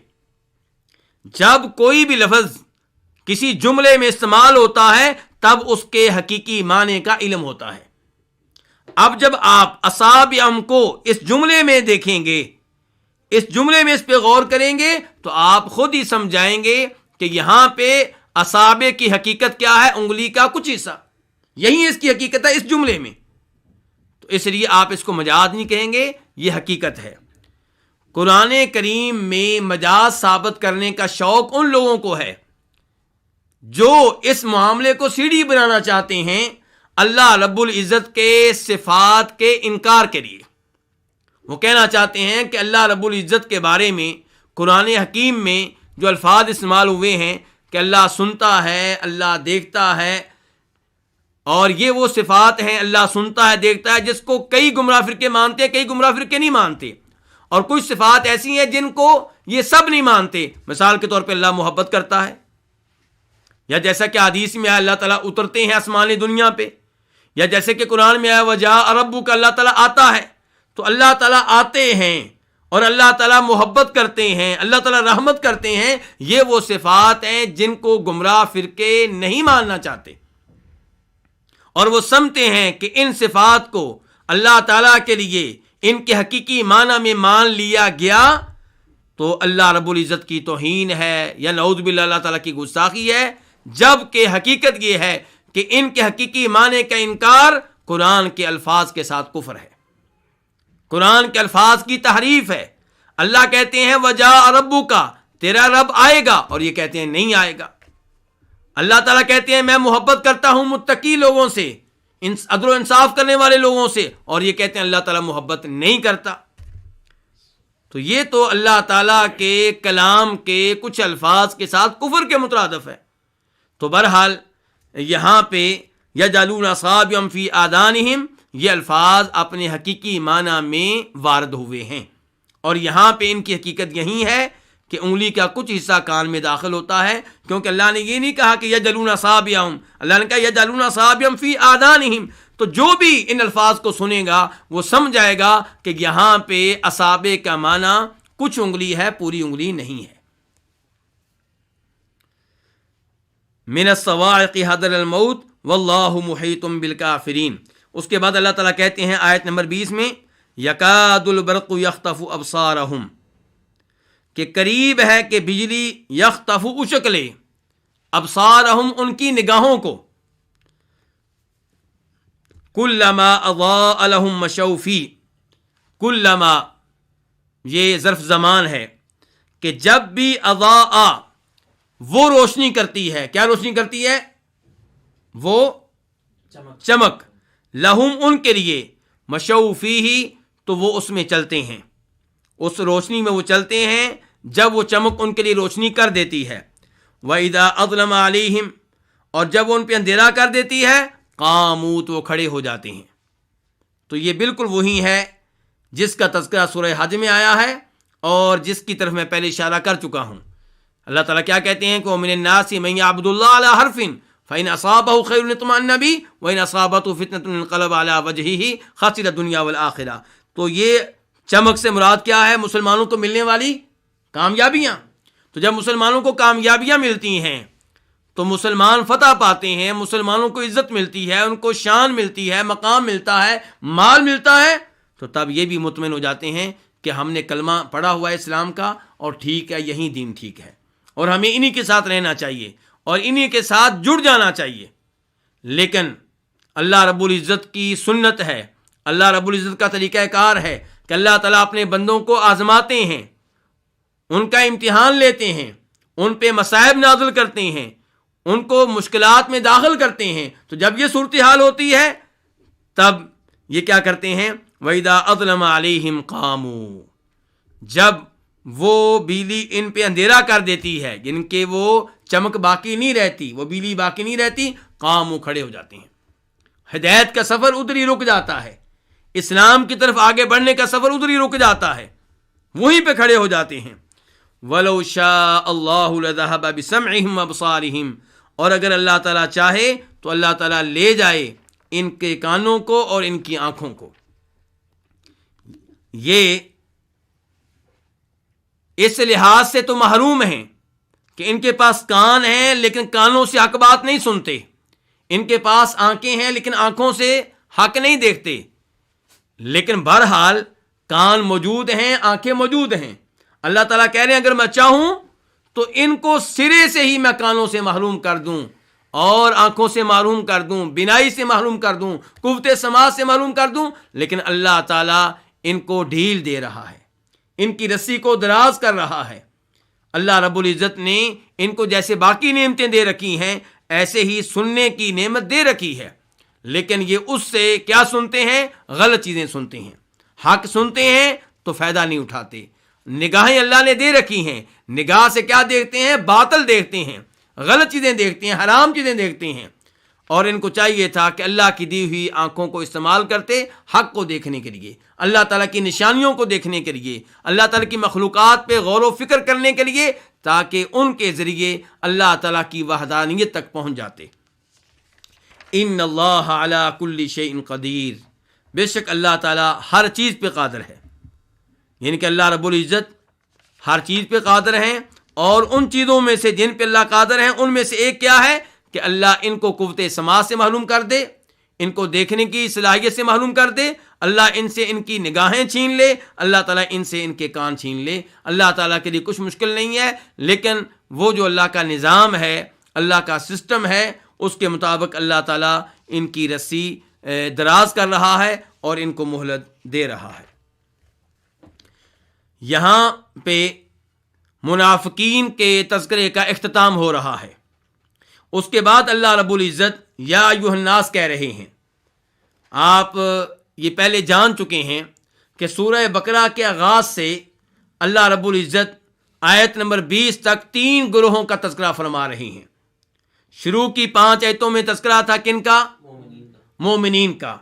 جب کوئی بھی لفظ کسی جملے میں استعمال ہوتا ہے تب اس کے حقیقی معنی کا علم ہوتا ہے. اب جب آپ اصابعہم کو اس جملے میں دیکھیں گے، اس جملے میں اس پہ غور کریں گے، تو آپ خود ہی سمجھائیں گے کہ یہاں پہ اصابع کی حقیقت کیا ہے؟ انگلی کا کچھ حصہ، یہی اس کی حقیقت ہے اس جملے میں. تو اس لیے آپ اس کو مجاز نہیں کہیں گے، یہ حقیقت ہے. قرآن کریم میں مجاز ثابت کرنے کا شوق ان لوگوں کو ہے جو اس معاملے کو سیڑھی بنانا چاہتے ہیں اللہ رب العزت کے صفات کے انکار کے لیے. وہ کہنا چاہتے ہیں کہ اللہ رب العزت کے بارے میں قرآن حکیم میں جو الفاظ استعمال ہوئے ہیں کہ اللہ سنتا ہے، اللہ دیکھتا ہے، اور یہ وہ صفات ہیں، اللہ سنتا ہے، دیکھتا ہے، جس کو کئی گمراہ فرقے مانتے ہیں، کئی گمراہ فرقے نہیں مانتے. اور کچھ صفات ایسی ہیں جن کو یہ سب نہیں مانتے. مثال کے طور پہ اللہ محبت کرتا ہے، یا جیسا کہ حدیث میں آیا اللہ تعالیٰ اترتے ہیں آسمان دنیا پہ، یا جیسے کہ قرآن میں آیا وجاء ربک، اللہ تعالیٰ آتا ہے. تو اللہ تعالیٰ آتے ہیں اور اللہ تعالیٰ محبت کرتے ہیں، اللہ تعالیٰ رحمت کرتے ہیں. یہ وہ صفات ہیں جن کو گمراہ فرقے نہیں ماننا چاہتے، اور وہ سمجھتے ہیں کہ ان صفات کو اللہ تعالیٰ کے لیے ان کے حقیقی معنی میں مان لیا گیا تو اللہ رب العزت کی توہین ہے، یا نعوذ باللہ اللہ تعالیٰ کی گستاخی ہے. جبکہ حقیقت یہ ہے کہ ان کے حقیقی معنی کا انکار قرآن کے الفاظ کے ساتھ کفر ہے. قرآن کے الفاظ کی تحریف ہے۔ اللہ کہتے ہیں وجاء ربک، تیرا رب آئے گا، اور یہ کہتے ہیں نہیں آئے گا۔ اللہ تعالیٰ کہتے ہیں میں محبت کرتا ہوں متقی لوگوں سے، عدل و انصاف کرنے والے لوگوں سے، اور یہ کہتے ہیں اللہ تعالیٰ محبت نہیں کرتا۔ تو یہ تو اللہ تعالیٰ کے کلام کے کچھ الفاظ کے ساتھ کفر کے مترادف ہے۔ تو بہرحال یہاں پہ یجعلون اصابعهم فی آذانہم، یہ الفاظ اپنے حقیقی معنی میں وارد ہوئے ہیں، اور یہاں پہ ان کی حقیقت یہی ہے کہ انگلی کا کچھ حصہ کان میں داخل ہوتا ہے، کیونکہ اللہ نے یہ نہیں کہا کہ یجعلون اصابعهم، اللہ نے کہا یجعلون اصابعهم فی آذانہم۔ تو جو بھی ان الفاظ کو سنے گا وہ سمجھ جائے گا کہ یہاں پہ اصابع کا معنی کچھ انگلی ہے، پوری انگلی نہیں ہے۔ من الصواعق حذر الموت واللہ محیط بالکافرین۔ اس کے بعد اللہ تعالیٰ کہتے ہیں آیت نمبر 20 میں یکاد البرق یخطف ابصارہم، کہ قریب ہے کہ بجلی یخطف اچک لے ابصارہم، ان کی نگاہوں کو، کلما اضاء لہم مشوا فیہ، کلما یہ ظرف زمان ہے کہ جب بھی اضاء وہ روشنی کرتی ہے، کیا روشنی کرتی ہے؟ وہ چمک، لہم ان کے لیے، مشوا فیہ تو وہ اس میں چلتے ہیں، اس روشنی میں وہ چلتے ہیں جب وہ چمک ان کے لیے روشنی کر دیتی ہے۔ وَإِذَا أَظْلَمَ عَلَيْهِمْ، اور جب وہ ان پہ اندھیرا کر دیتی ہے، قاموا تو وہ کھڑے ہو جاتے ہیں۔ تو یہ بالکل وہی ہے جس کا تذکرہ سورہ حج میں آیا ہے اور جس کی طرف میں پہلے اشارہ کر چکا ہوں۔ اللہ تعالیٰ کیا کہتے ہیں کہ وَمِنَ النَّاسِ مَن يَعْبُدُ اللَّهَ عَلَىٰ حَرْفٍ فَإِنْ أَصَابَهُ خَيْرٌ اطْمَأَنَّ بِهِ وَإِنْ أَصَابَتْهُ فِتْنَةٌ انقلب عَلَىٰ وَجْهِهِ خَسِرَ الدُّنْيَا وَالْآخِرَةَ۔ تو یہ چمک سے مراد کیا ہے؟ مسلمانوں کو ملنے والی کامیابیاں۔ تو جب مسلمانوں کو کامیابیاں ملتی ہیں تو مسلمان فتح پاتے ہیں، مسلمانوں کو عزت ملتی ہے، ان کو شان ملتی ہے، مقام ملتا ہے، مال ملتا ہے، تو تب یہ بھی مطمئن ہو جاتے ہیں کہ ہم نے کلمہ پڑھا ہوا ہے اسلام کا، اور ٹھیک ہے، یہی دین ٹھیک ہے، اور ہمیں انہی کے ساتھ رہنا چاہیے اور انہی کے ساتھ جڑ جانا چاہیے۔ لیکن اللہ رب العزت کی سنت ہے، اللہ رب العزت کا طریقہ کار ہے کہ اللہ تعالیٰ اپنے بندوں کو آزماتے ہیں، ان کا امتحان لیتے ہیں، ان پہ مصائب نازل کرتے ہیں، ان کو مشکلات میں داخل کرتے ہیں۔ تو جب یہ صورتحال ہوتی ہے تب یہ کیا کرتے ہیں؟ وَإِذَا أَظْلَمَ عَلَيْهِمْ قَامُوا، جب وہ بجلی ان پہ اندھیرا کر دیتی ہے، جن کے وہ چمک باقی نہیں رہتی، وہ بجلی باقی نہیں رہتی، قاموا کھڑے ہو جاتے ہیں۔ ہدایت کا سفر ادھر ہی رک جاتا ہے، اسلام کی طرف آگے بڑھنے کا سفر ادھر ہی رک جاتا ہے، وہیں پہ کھڑے ہو جاتے ہیں۔ وَلَوْ شَاءَ اللَّهُ لَذَهَبَ بِسَمْعِهِمْ وَأَبْصَارِهِمْ، اور اگر اللہ تعالیٰ چاہے تو اللہ تعالیٰ لے جائے ان کے کانوں کو اور ان کی آنکھوں کو۔ یہ اس لحاظ سے تو محروم ہیں کہ ان کے پاس کان ہیں لیکن کانوں سے حق بات نہیں سنتے، ان کے پاس آنکھیں ہیں لیکن آنکھوں سے حق نہیں دیکھتے، لیکن بہرحال کان موجود ہیں، آنکھیں موجود ہیں۔ اللہ تعالیٰ کہہ رہے ہیں اگر میں چاہوں تو ان کو سرے سے ہی میں کانوں سے محروم کر دوں اور آنکھوں سے محروم کر دوں، بینائی سے محروم کر دوں، قوت سماع سے محروم کر دوں، لیکن اللہ تعالیٰ ان کو ڈھیل دے رہا ہے، ان کی رسی کو دراز کر رہا ہے۔ اللہ رب العزت نے ان کو جیسے باقی نعمتیں دے رکھی ہیں ایسے ہی سننے کی نعمت دے رکھی ہے، لیکن یہ اس سے کیا سنتے ہیں؟ غلط چیزیں سنتے ہیں۔ حق سنتے ہیں تو فائدہ نہیں اٹھاتے۔ نگاہیں اللہ نے دے رکھی ہیں، نگاہ سے کیا دیکھتے ہیں؟ باطل دیکھتے ہیں، غلط چیزیں دیکھتے ہیں، حرام چیزیں دیکھتے ہیں، اور ان کو چاہیے تھا کہ اللہ کی دی ہوئی آنکھوں کو استعمال کرتے حق کو دیکھنے کے لیے، اللہ تعالیٰ کی نشانیوں کو دیکھنے کے لیے، اللہ تعالیٰ کی مخلوقات پہ غور و فکر کرنے کے لیے، تاکہ ان کے ذریعے اللہ تعالیٰ کی وحدانیت تک پہنچ جاتے۔ ان اللہ علی کل شیء قدیر، بے شک اللہ تعالیٰ ہر چیز پہ قادر ہے، یعنی کہ اللہ رب العزت ہر چیز پہ قادر ہیں، اور ان چیزوں میں سے جن پہ اللہ قادر ہیں ان میں سے ایک کیا ہے کہ اللہ ان کو قوت سماع سے محروم کر دے، ان کو دیکھنے کی صلاحیت سے محروم کر دے، اللہ ان سے ان کی نگاہیں چھین لے، اللہ تعالیٰ ان سے ان کے کان چھین لے۔ اللہ تعالیٰ کے لیے کچھ مشکل نہیں ہے، لیکن وہ جو اللہ کا نظام ہے، اللہ کا سسٹم ہے، اس کے مطابق اللہ تعالیٰ ان کی رسی دراز کر رہا ہے اور ان کو مہلت دے رہا ہے۔ یہاں پہ منافقین کے تذکرے کا اختتام ہو رہا ہے. اس کے بعد اللہ رب العزت یا ایھا الناس کہہ رہے ہیں. آپ یہ پہلے جان چکے ہیں کہ سورہ بقرہ کے آغاز سے اللہ رب العزت آیت نمبر 20 تک 3 گروہوں کا تذکرہ فرما رہے ہیں. شروع کی 5 آیتوں میں تذکرہ تھا کن کا؟ مومنین کا.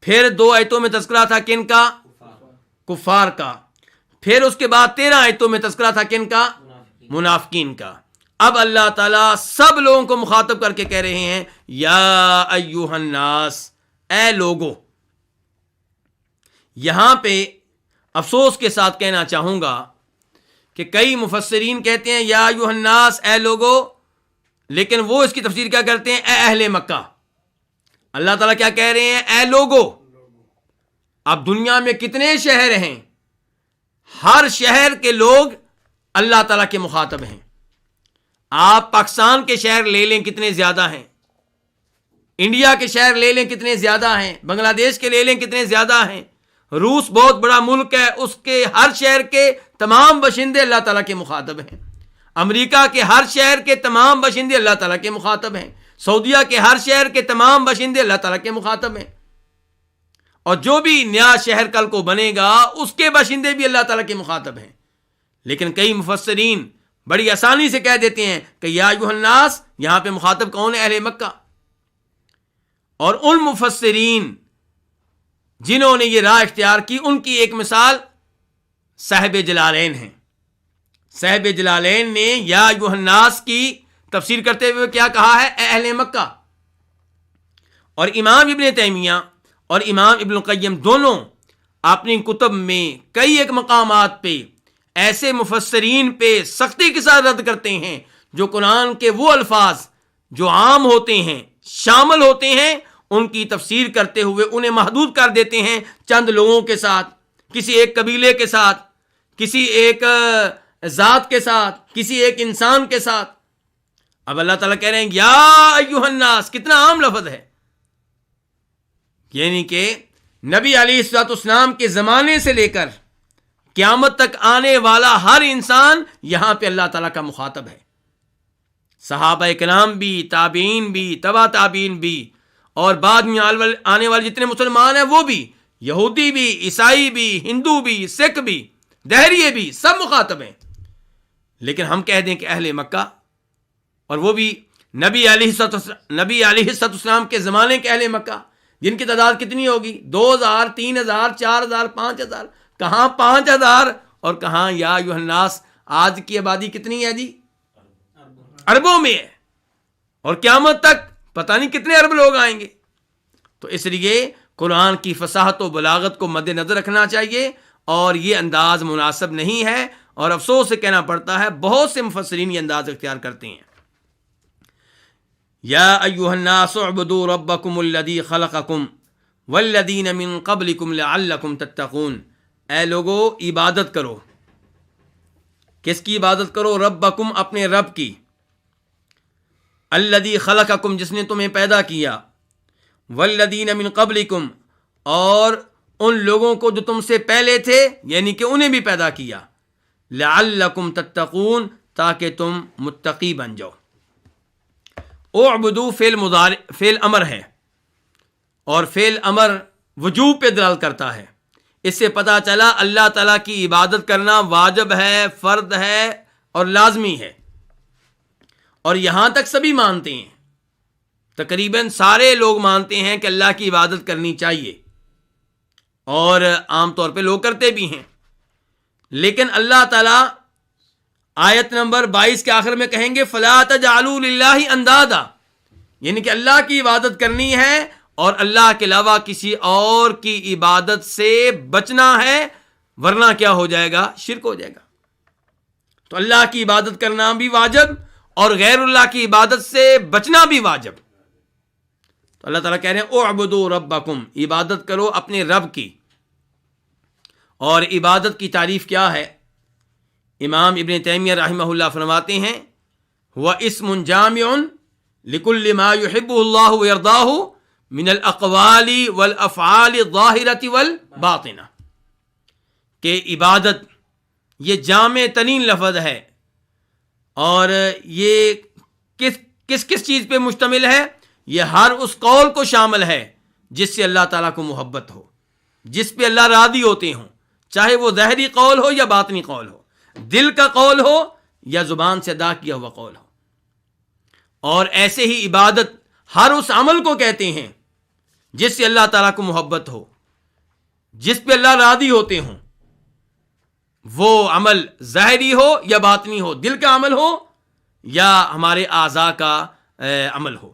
پھر 2 آیتوں میں تذکرہ تھا کن کا؟ کفار کا. پھر اس کے بعد 13 آیتوں میں تذکرہ تھا کن کا؟ منافقین کا. اب اللہ تعالیٰ سب لوگوں کو مخاطب کر کے کہہ رہے ہیں یا ایھا الناس، اے لوگو. یہاں پہ افسوس کے ساتھ کہنا چاہوں گا کہ کئی مفسرین کہتے ہیں یا ایھا الناس، اے لوگو، لیکن وہ اس کی تفسیر کیا کرتے ہیں؟ اے اہل مکہ. اللہ تعالیٰ کیا کہہ رہے ہیں؟ اے لوگو. اب دنیا میں کتنے شہر ہیں؟ ہر شہر کے لوگ اللہ تعالیٰ کے مخاطب ہیں. آپ پاکستان کے شہر لے لیں کتنے زیادہ ہیں، انڈیا کے شہر لے لیں کتنے زیادہ ہیں، بنگلہ دیش کے لے لیں کتنے زیادہ ہیں، روس بہت بڑا ملک ہے، اس کے ہر شہر کے تمام باشندے اللہ تعالیٰ کے مخاطب ہیں. امریکہ کے ہر شہر کے تمام باشندے اللہ تعالیٰ کے مخاطب ہیں. سعودیہ کے ہر شہر کے تمام باشندے اللہ تعالیٰ کے مخاطب ہیں. اور جو بھی نیا شہر کل کو بنے گا اس کے باشندے بھی اللہ تعالیٰ کے مخاطب ہیں. لیکن کئی مفسرین بڑی آسانی سے کہہ دیتے ہیں کہ یا ایھا الناس، یہاں پہ مخاطب کون ہے؟ اہل مکہ. اور ان مفسرین جنہوں نے یہ راہ اختیار کی ان کی ایک مثال صاحب جلالین ہیں. صاحب جلالین نے یا ایھا الناس کی تفسیر کرتے ہوئے کیا کہا ہے؟ اے اہل مکہ. اور امام ابن تیمیہ اور امام ابن القیم دونوں اپنی کتب میں کئی ایک مقامات پہ ایسے مفسرین پہ سختی کے ساتھ رد کرتے ہیں جو قرآن کے وہ الفاظ جو عام ہوتے ہیں، شامل ہوتے ہیں، ان کی تفسیر کرتے ہوئے انہیں محدود کر دیتے ہیں چند لوگوں کے ساتھ، کسی ایک قبیلے کے ساتھ، کسی ایک ذات کے ساتھ، کسی ایک انسان کے ساتھ. اب اللہ تعالیٰ کہہ رہے ہیں یا ایھا الناس، کتنا عام لفظ ہے. یعنی کہ نبی علیہ الصلوۃ والسلام کے زمانے سے لے کر قیامت تک آنے والا ہر انسان یہاں پہ اللہ تعالیٰ کا مخاطب ہے. صحابہ کرام بھی، تابعین بھی، تبع تابعین بھی، اور بعد میں آنے والے جتنے مسلمان ہیں وہ بھی، یہودی بھی، عیسائی بھی، ہندو بھی، سکھ بھی، دہریے بھی، سب مخاطب ہیں. لیکن ہم کہہ دیں کہ اہل مکہ، اور وہ بھی نبی علیہ السلام کے زمانے کے اہل مکہ، جن کی تعداد کتنی ہوگی؟ 2000، 3000، 4000، 5000. کہاں 5000 اور کہاں یا ایھا الناس. آج کی آبادی کتنی ہے جی؟ اربوں میں ہے، اور قیامت تک پتہ نہیں کتنے ارب لوگ آئیں گے. تو اس لیے قرآن کی فصاحت و بلاغت کو مد نظر رکھنا چاہیے، اور یہ انداز مناسب نہیں ہے، اور افسوس سے کہنا پڑتا ہے بہت سے مفسرین یہ انداز اختیار کرتے ہیں. یا ایھا الناس اعبدوا ربکم الذی خلقکم والذین من قبلکم لعلکم تتقون. اے لوگو، عبادت کرو. کس کی عبادت کرو؟ ربکم، اپنے رب کی. الذی خلقکم، جس نے تمہیں پیدا کیا. والذین من قبلکم، اور ان لوگوں کو جو تم سے پہلے تھے، یعنی کہ انہیں بھی پیدا کیا. لعلکم تتقون، تاکہ تم متقی بن جاؤ. اعبدو فعل امر ہے، اور فعل امر وجوب پہ دلالت کرتا ہے. اس سے پتہ چلا اللہ تعالیٰ کی عبادت کرنا واجب ہے، فرض ہے اور لازمی ہے. اور یہاں تک سبھی مانتے ہیں، تقریباً سارے لوگ مانتے ہیں کہ اللہ کی عبادت کرنی چاہیے، اور عام طور پہ لوگ کرتے بھی ہیں. لیکن اللہ تعالیٰ آیت نمبر 22 کے آخر میں کہیں گے فَلَا تَجْعَلُوا لِلَّهِ اندادا، یعنی کہ اللہ کی عبادت کرنی ہے اور اللہ کے علاوہ کسی اور کی عبادت سے بچنا ہے، ورنہ کیا ہو جائے گا؟ شرک ہو جائے گا. تو اللہ کی عبادت کرنا بھی واجب اور غیر اللہ کی عبادت سے بچنا بھی واجب. تو اللہ تعالیٰ کہہ رہے ہیں اعبدوا ربکم، عبادت کرو اپنے رب کی. اور عبادت کی تعریف کیا ہے؟ امام ابن تیمیہ رحمہ اللہ فرماتے ہیں ہوا اسم جامع لکل ما یحبہ اللہ ویرضاہ من الاقوال والافعال الظاہرۃ والباطنہ، کہ عبادت یہ جامع ترین لفظ ہے، اور یہ کس چیز پہ مشتمل ہے؟ یہ ہر اس قول کو شامل ہے جس سے اللہ تعالیٰ کو محبت ہو، جس پہ اللہ راضی ہوتے ہوں، چاہے وہ ظاہری قول ہو یا باطنی قول ہو، دل کا قول ہو یا زبان سے ادا کیا ہوا قول ہو۔ اور ایسے ہی عبادت ہر اس عمل کو کہتے ہیں جس سے اللہ تعالیٰ کو محبت ہو، جس پہ اللہ راضی ہوتے ہوں، وہ عمل ظاہری ہو یا باطنی ہو، دل کا عمل ہو یا ہمارے اعضاء کا عمل ہو۔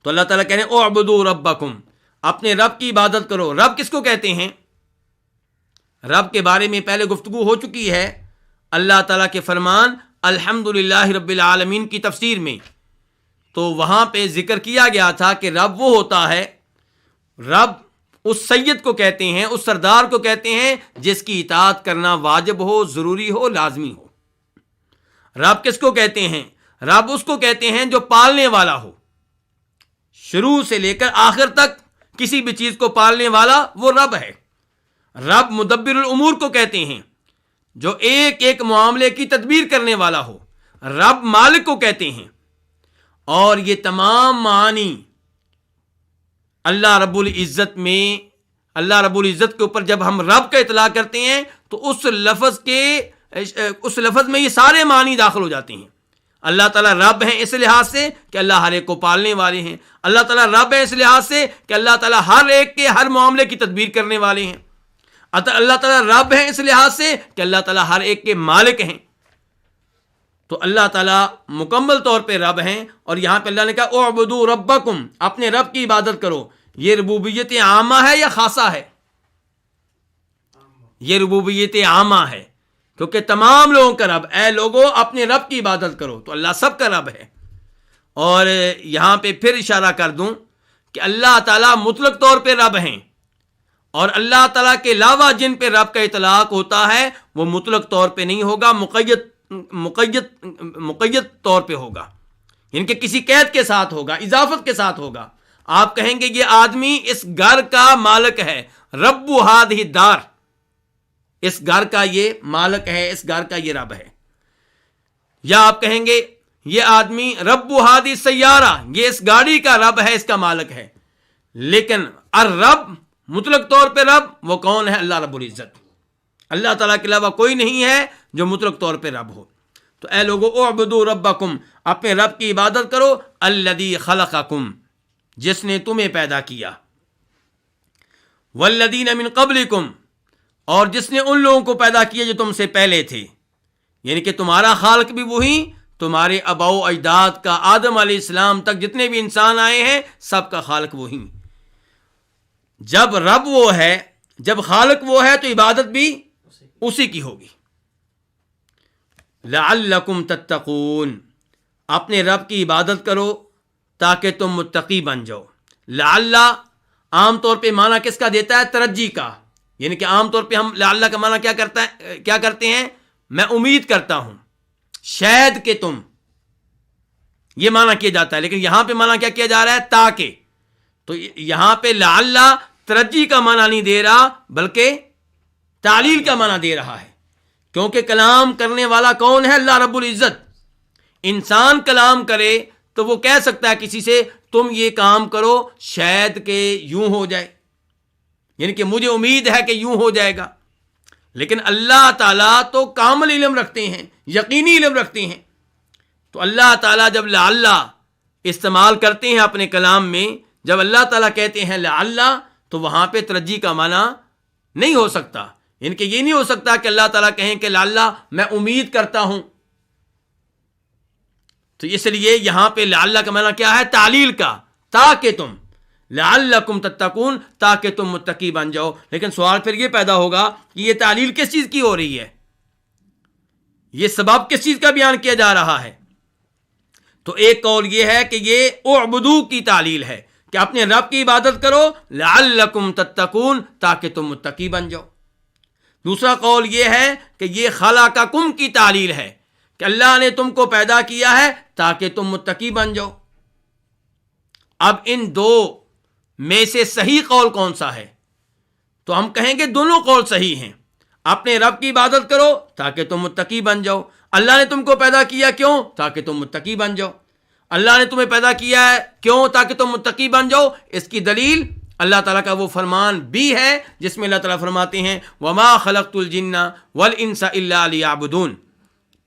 تو اللہ تعالیٰ کہہ رہے ہیں اعبدوا ربکم، اپنے رب کی عبادت کرو۔ رب کس کو کہتے ہیں؟ رب کے بارے میں پہلے گفتگو ہو چکی ہے اللہ تعالیٰ کے فرمان الحمدللہ رب العالمین کی تفسیر میں، تو وہاں پہ ذکر کیا گیا تھا کہ رب وہ ہوتا ہے، رب اس سید کو کہتے ہیں، اس سردار کو کہتے ہیں جس کی اطاعت کرنا واجب ہو، ضروری ہو، لازمی ہو۔ رب کس کو کہتے ہیں؟ رب اس کو کہتے ہیں جو پالنے والا ہو، شروع سے لے کر آخر تک کسی بھی چیز کو پالنے والا وہ رب ہے۔ رب مدبر الامور کو کہتے ہیں، جو ایک ایک معاملے کی تدبیر کرنے والا ہو۔ رب مالک کو کہتے ہیں، اور یہ تمام معانی اللہ رب العزت میں، اللہ رب العزت کے اوپر جب ہم رب کا اطلاق کرتے ہیں تو اس لفظ میں یہ سارے معنی داخل ہو جاتے ہیں۔ اللہ تعالیٰ رب ہیں اس لحاظ سے کہ اللہ ہر ایک کو پالنے والے ہیں، اللہ تعالیٰ رب ہیں اس لحاظ سے کہ اللہ تعالیٰ ہر ایک کے ہر معاملے کی تدبیر کرنے والے ہیں، اللہ تعالیٰ رب ہیں اس لحاظ سے کہ اللہ تعالیٰ ہر ایک کے مالک ہیں۔ تو اللہ تعالیٰ مکمل طور پہ رب ہیں، اور یہاں پہ اللہ نے کہا اعبدوا ربکم، اپنے رب کی عبادت کرو۔ یہ ربوبیت عامہ ہے یا خاصہ ہے؟ یہ ربوبیت عامہ ہے، کیونکہ تمام لوگوں کا رب، اے لوگوں اپنے رب کی عبادت کرو، تو اللہ سب کا رب ہے۔ اور یہاں پہ پھر اشارہ کر دوں کہ اللہ تعالیٰ مطلق طور پہ رب ہیں، اور اللہ تعالیٰ کے علاوہ جن پہ رب کا اطلاق ہوتا ہے وہ مطلق طور پہ نہیں ہوگا، مقید طور پہ ہوگا، یعنی کہ کسی قید کے ساتھ ہوگا، اضافت کے ساتھ ہوگا۔ آپ کہیں گے یہ آدمی اس گھر کا مالک ہے، رب ہذہ الدار، اس گھر کا یہ مالک ہے، اس گھر کا یہ رب ہے۔ یا آپ کہیں گے یہ آدمی رب ہذہ السیارہ، یہ اس گاڑی کا رب ہے، اس کا مالک ہے۔ لیکن الرب مطلق طور پہ رب وہ کون ہے؟ اللہ رب العزت۔ اللہ تعالیٰ کے علاوہ کوئی نہیں ہے جو مطلق طور پہ رب ہو۔ تو اے لوگو اعبدوا ربکم، اپنے رب کی عبادت کرو، الذی خلقکم، جس نے تمہیں پیدا کیا، والذین من قبلکم، اور جس نے ان لوگوں کو پیدا کیا جو تم سے پہلے تھے، یعنی کہ تمہارا خالق بھی وہی، تمہارے آباء و اجداد کا آدم علیہ السلام تک جتنے بھی انسان آئے ہیں سب کا خالق وہی۔ جب رب وہ ہے، جب خالق وہ ہے تو عبادت بھی اسی کی ہوگی۔ لعلکم تتقون، اپنے رب کی عبادت کرو تاکہ تم متقی بن جاؤ۔ لعل عام طور پہ معنی کس کا دیتا ہے؟ ترجی کا، یعنی کہ عام طور پہ ہم لعل کا معنی کیا کرتے ہیں؟ میں امید کرتا ہوں، شاید کہ تم، یہ معنی کیا جاتا ہے، لیکن یہاں پہ معنی کیا جا رہا ہے؟ تاکہ۔ تو یہاں پہ لعل ترجی کا معنی نہیں دے رہا بلکہ تعلیل کا معنی دے رہا ہے، کیونکہ کلام کرنے والا کون ہے؟ اللہ رب العزت۔ انسان کلام کرے تو وہ کہہ سکتا ہے کسی سے تم یہ کام کرو شاید کہ یوں ہو جائے، یعنی کہ مجھے امید ہے کہ یوں ہو جائے گا، لیکن اللہ تعالیٰ تو کامل علم رکھتے ہیں، یقینی علم رکھتے ہیں۔ تو اللہ تعالیٰ جب لعل استعمال کرتے ہیں اپنے کلام میں، جب اللہ تعالیٰ کہتے ہیں لعل، تو وہاں پہ ترجی کا معنی نہیں ہو سکتا، یعنی کہ یہ نہیں ہو سکتا کہ اللہ تعالیٰ کہیں کہ لعل میں امید کرتا ہوں۔ تو اس لیے یہاں پہ لعل کا معنی کیا ہے؟ تعلیل کا، تاکہ تم، لعلکم تتقون، تاکہ تم متقی بن جاؤ۔ لیکن سوال پھر یہ پیدا ہوگا کہ یہ تعلیل کس چیز کی ہو رہی ہے؟ یہ سبب کس چیز کا بیان کیا جا رہا ہے؟ تو ایک قول یہ ہے کہ یہ اعبدو کی تعلیل ہے کہ اپنے رب کی عبادت کرو، لعلکم تتقون، تاکہ تم متقی بن جاؤ۔ دوسرا قول یہ ہے کہ یہ خلقکم کی تعلیل ہے کہ اللہ نے تم کو پیدا کیا ہے تاکہ تم متقی بن جاؤ۔ اب ان دو میں سے صحیح قول کون سا ہے؟ تو ہم کہیں گے دونوں قول صحیح ہیں، اپنے رب کی عبادت کرو تاکہ تم متقی بن جاؤ. اللہ نے تم کو پیدا کیا کیوں؟ تاکہ تم متقی بن جاؤ. اللہ نے تمہیں پیدا کیا ہے کیوں؟ تاکہ تم متقی بن جاؤ. اس کی دلیل اللہ تعالیٰ کا وہ فرمان بھی ہے جس میں اللہ تعالیٰ فرماتے ہیں وَمَا خَلَقْتُ الْجِنَّ وَالْإِنسَ إِلَّا لِيَعْبُدُونَ،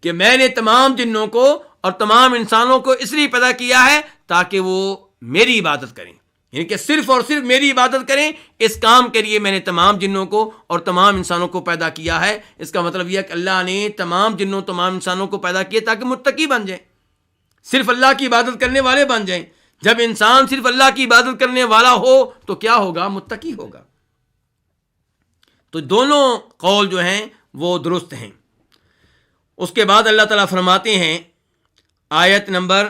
کہ میں نے تمام جنوں کو اور تمام انسانوں کو اس لیے پیدا کیا ہے تاکہ وہ میری عبادت کریں، یعنی کہ صرف اور صرف میری عبادت کریں. اس کام کے لیے میں نے تمام جنوں کو اور تمام انسانوں کو پیدا کیا ہے. اس کا مطلب یہ ہے کہ اللہ نے تمام جنوں تمام انسانوں کو پیدا کیا تاکہ متقی بن جائیں، صرف اللہ کی عبادت کرنے والے بن جائیں. جب انسان صرف اللہ کی عبادت کرنے والا ہو تو کیا ہوگا؟ متقی ہوگا. تو دونوں قول جو ہیں وہ درست ہیں. اس کے بعد اللہ تعالیٰ فرماتے ہیں آیت نمبر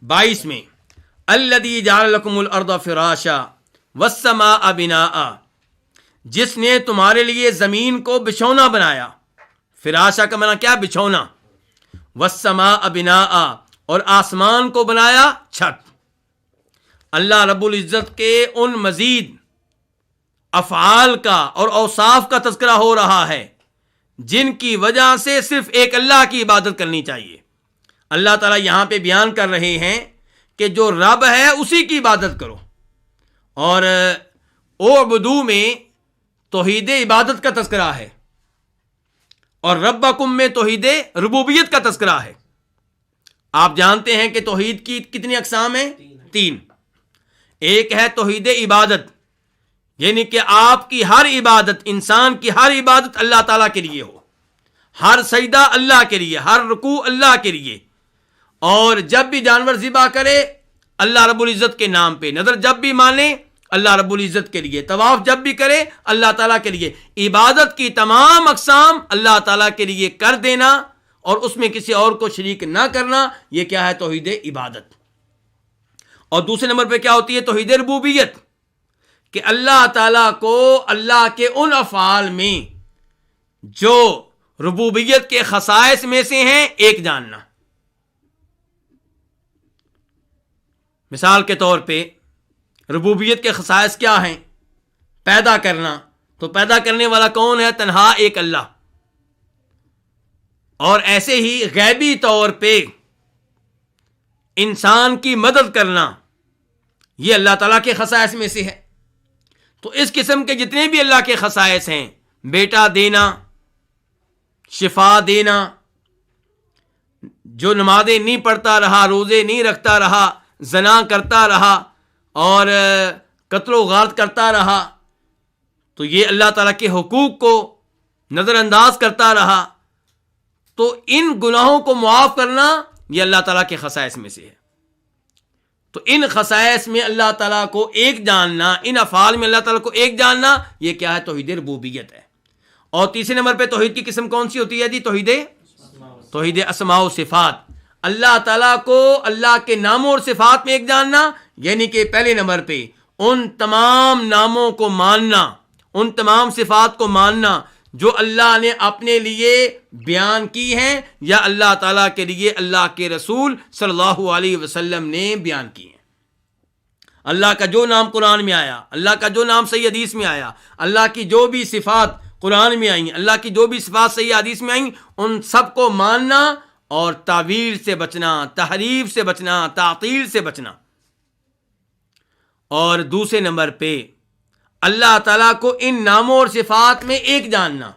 22 میں الذی جعل لکم الارض فراشا والسماء بناء، جس نے تمہارے لیے زمین کو بچھونا بنایا. فراشا کا معنی کیا؟ بچھونا. والسماء بناء، اور آسمان کو بنایا چھت. اللہ رب العزت کے ان مزید افعال کا اور اوصاف کا تذکرہ ہو رہا ہے جن کی وجہ سے صرف ایک اللہ کی عبادت کرنی چاہیے. اللہ تعالیٰ یہاں پہ بیان کر رہے ہیں کہ جو رب ہے اسی کی عبادت کرو. اور اعبدوا میں توحید عبادت کا تذکرہ ہے اور ربکم میں توحید ربوبیت کا تذکرہ ہے. آپ جانتے ہیں کہ توحید کی کتنی اقسام ہیں؟ 3. ایک ہے توحید عبادت، یعنی کہ آپ کی ہر عبادت، انسان کی ہر عبادت اللہ تعالیٰ کے لیے ہو، ہر سجدہ اللہ کے لیے، ہر رکوع اللہ کے لیے، اور جب بھی جانور ذبح کرے اللہ رب العزت کے نام پہ، نظر جب بھی مانے اللہ رب العزت کے لیے، طواف جب بھی کرے اللہ تعالیٰ کے لیے. عبادت کی تمام اقسام اللہ تعالیٰ کے لیے کر دینا اور اس میں کسی اور کو شریک نہ کرنا، یہ کیا ہے؟ توحید عبادت. اور دوسرے نمبر پہ کیا ہوتی ہے؟ توحید ربوبیت، کہ اللہ تعالیٰ کو اللہ کے ان افعال میں جو ربوبیت کے خصائص میں سے ہیں ایک جاننا. مثال کے طور پہ ربوبیت کے خصائص کیا ہیں؟ پیدا کرنا، تو پیدا کرنے والا کون ہے؟ تنہا ایک اللہ. اور ایسے ہی غیبی طور پہ انسان کی مدد کرنا، یہ اللہ تعالیٰ کے خصائص میں سے ہے. تو اس قسم کے جتنے بھی اللہ کے خصائص ہیں، بیٹا دینا، شفا دینا، جو نمازیں نہیں پڑھتا رہا، روزے نہیں رکھتا رہا، زنا کرتا رہا اور قتل و غارت کرتا رہا، تو یہ اللہ تعالیٰ کے حقوق کو نظر انداز کرتا رہا، تو ان گناہوں کو معاف کرنا یہ اللہ تعالیٰ کے خصائص میں سے ہے. تو ان خصائص میں اللہ تعالیٰ کو ایک جاننا، ان افعال میں اللہ تعالیٰ کو ایک جاننا، یہ کیا ہے؟ توحید ربوبیت ہے. اور تیسرے نمبر پہ توحید کی قسم کون سی ہوتی ہے جی؟ توحید اسماء و صفات. اللہ تعالیٰ کو اللہ کے ناموں اور صفات میں ایک جاننا، یعنی کہ پہلے نمبر پہ ان تمام ناموں کو ماننا، ان تمام صفات کو ماننا جو اللہ نے اپنے لیے بیان کی ہیں یا اللہ تعالیٰ کے لیے اللہ کے رسول صلی اللہ علیہ وسلم نے بیان کی ہیں. اللہ کا جو نام قرآن میں آیا، اللہ کا جو نام صحیح حدیث میں آیا، اللہ کی جو بھی صفات قرآن میں آئیں، اللہ کی جو بھی صفات صحیح حدیث میں آئیں، ان سب کو ماننا اور تعویل سے بچنا، تحریف سے بچنا، تعطیل سے بچنا. اور دوسرے نمبر پہ اللہ تعالیٰ کو ان ناموں اور صفات میں ایک جاننا.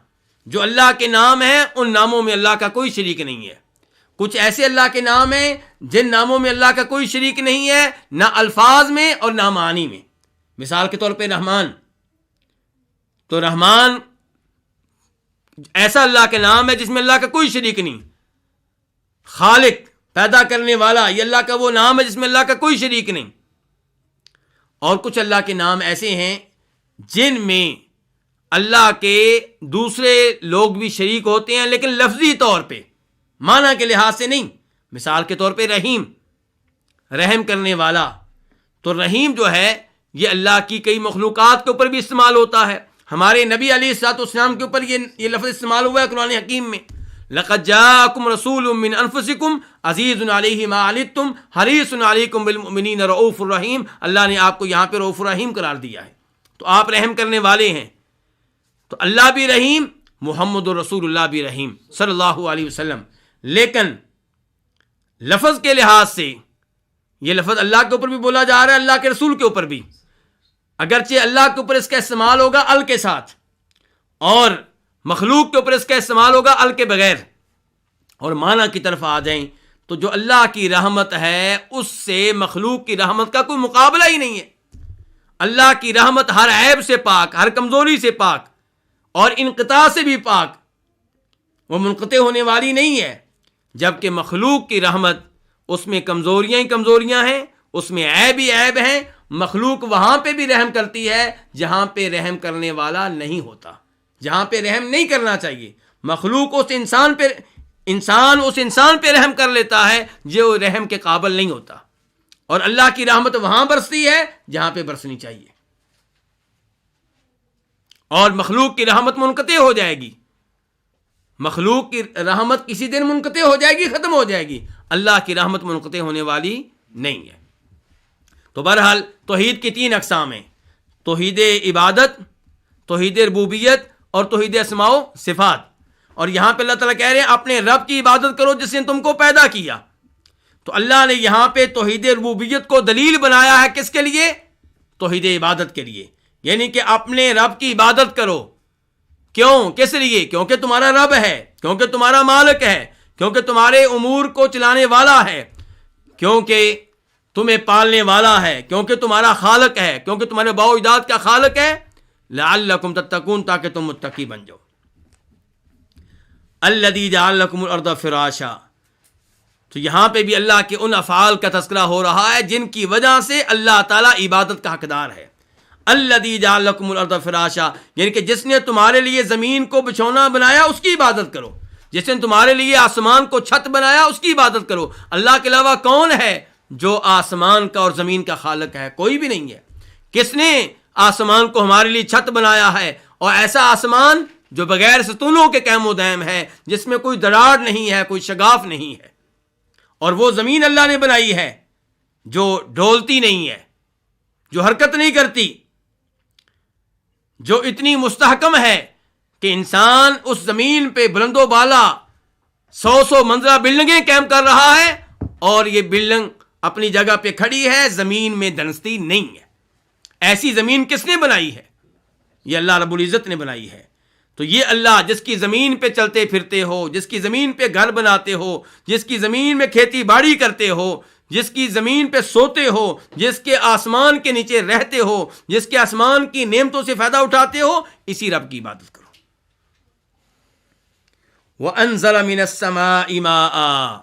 جو اللہ کے نام ہیں ان ناموں میں اللہ کا کوئی شریک نہیں ہے. کچھ ایسے اللہ کے نام ہیں جن ناموں میں اللہ کا کوئی شریک نہیں ہے، نہ الفاظ میں اور نہ معانی میں. مثال کے طور پہ رحمان، تو رحمان ایسا اللہ کا نام ہے جس میں اللہ کا کوئی شریک نہیں. خالق، پیدا کرنے والا، یہ اللہ کا وہ نام ہے جس میں اللہ کا کوئی شریک نہیں. اور کچھ اللہ کے نام ایسے ہیں جن میں اللہ کے دوسرے لوگ بھی شریک ہوتے ہیں لیکن لفظی طور پہ، معنی کے لحاظ سے نہیں. مثال کے طور پہ رحیم، رحم کرنے والا. تو رحیم جو ہے یہ اللہ کی کئی مخلوقات کے اوپر بھی استعمال ہوتا ہے. ہمارے نبی علیہ الصلوۃ والسلام کے اوپر یہ لفظ استعمال ہوا ہے قرآن حکیم میں. لقد جاءکم رسول من انفسکم عزیز علیہ ما عنتم حریص علیکم بالمؤمنین رؤوف الرحیم. اللہ نے آپ کو یہاں پہ رؤوف الرحیم قرار دیا ہے. تو آپ رحم کرنے والے ہیں. تو اللہ بھی رحیم، محمد رسول اللہ بھی رحیم صلی اللہ علیہ وسلم. لیکن لفظ کے لحاظ سے یہ لفظ اللہ کے اوپر بھی بولا جا رہا ہے، اللہ کے رسول کے اوپر بھی، اگرچہ اللہ کے اوپر اس کا استعمال ہوگا ال کے ساتھ اور مخلوق کے اوپر اس کا استعمال ہوگا ال کے بغیر. اور معنی کی طرف آ جائیں تو جو اللہ کی رحمت ہے اس سے مخلوق کی رحمت کا کوئی مقابلہ ہی نہیں ہے. اللہ کی رحمت ہر عیب سے پاک، ہر کمزوری سے پاک اور انقطاع سے بھی پاک، وہ منقطع ہونے والی نہیں ہے. جبکہ مخلوق کی رحمت اس میں کمزوریاں ہی کمزوریاں ہیں، اس میں عیب ہی عیب ہیں. مخلوق وہاں پہ بھی رحم کرتی ہے جہاں پہ رحم کرنے والا نہیں ہوتا، جہاں پہ رحم نہیں کرنا چاہیے. مخلوق اس انسان پہ رحم کر لیتا ہے جو رحم کے قابل نہیں ہوتا، اور اللہ کی رحمت وہاں برستی ہے جہاں پہ برسنی چاہیے. اور مخلوق کی رحمت منقطع ہو جائے گی، مخلوق کی رحمت کسی دن منقطع ہو جائے گی، ختم ہو جائے گی. اللہ کی رحمت منقطع ہونے والی نہیں ہے. تو بہرحال توحید کی 3 اقسام ہیں: توحید عبادت، توحید ربوبیت اور توحید اسماء و صفات. اور یہاں پہ اللہ تعالیٰ کہہ رہے ہیں اپنے رب کی عبادت کرو جس نے تم کو پیدا کیا. تو اللہ نے یہاں پہ توحید ربوبیت کو دلیل بنایا ہے کس کے لیے؟ توحید عبادت کے لیے. یعنی کہ اپنے رب کی عبادت کرو. کیوں؟ کس لیے؟ کیونکہ تمہارا رب ہے، کیونکہ تمہارا مالک ہے، کیونکہ تمہارے امور کو چلانے والا ہے، کیونکہ تمہیں پالنے والا ہے، کیونکہ تمہارا خالق ہے، کیونکہ تمہارے باء و اجداد کا خالق ہے. لعلکم تتقون، تاکہ تم متقی بن جاؤ. الذی جعل لکم الارض فراشا. تو یہاں پہ بھی اللہ کے ان افعال کا تذکرہ ہو رہا ہے جن کی وجہ سے اللہ تعالیٰ عبادت کا حقدار ہے. الذی جعل لکم الارض فراشا، یعنی کہ جس نے تمہارے لیے زمین کو بچھونا بنایا اس کی عبادت کرو. جس نے تمہارے لیے آسمان کو چھت بنایا اس کی عبادت کرو. اللہ کے علاوہ کون ہے جو آسمان کا اور زمین کا خالق ہے؟ کوئی بھی نہیں ہے. کس نے آسمان کو ہمارے لیے چھت بنایا ہے، اور ایسا آسمان جو بغیر ستونوں کے قائم و دائم ہے، جس میں کوئی دراڑ نہیں ہے، کوئی شگاف نہیں ہے. اور وہ زمین اللہ نے بنائی ہے جو ڈولتی نہیں ہے، جو حرکت نہیں کرتی، جو اتنی مستحکم ہے کہ انسان اس زمین پہ بلند و بالا 100 منزلہ بلڈنگیں قائم کر رہا ہے، اور یہ بلڈنگ اپنی جگہ پہ کھڑی ہے، زمین میں دھنستی نہیں ہے. ایسی زمین کس نے بنائی ہے؟ یہ اللہ رب العزت نے بنائی ہے. تو یہ اللہ جس کی زمین پہ چلتے پھرتے ہو، جس کی زمین پہ گھر بناتے ہو، جس کی زمین میں کھیتی باڑی کرتے ہو، جس کی زمین پہ سوتے ہو، جس کے آسمان کے نیچے رہتے ہو، جس کے آسمان کی نعمتوں سے فائدہ اٹھاتے ہو، اسی رب کی عبادت کرو. وَأَنزَلَ مِنَ السَّمَاءِ مَاءً.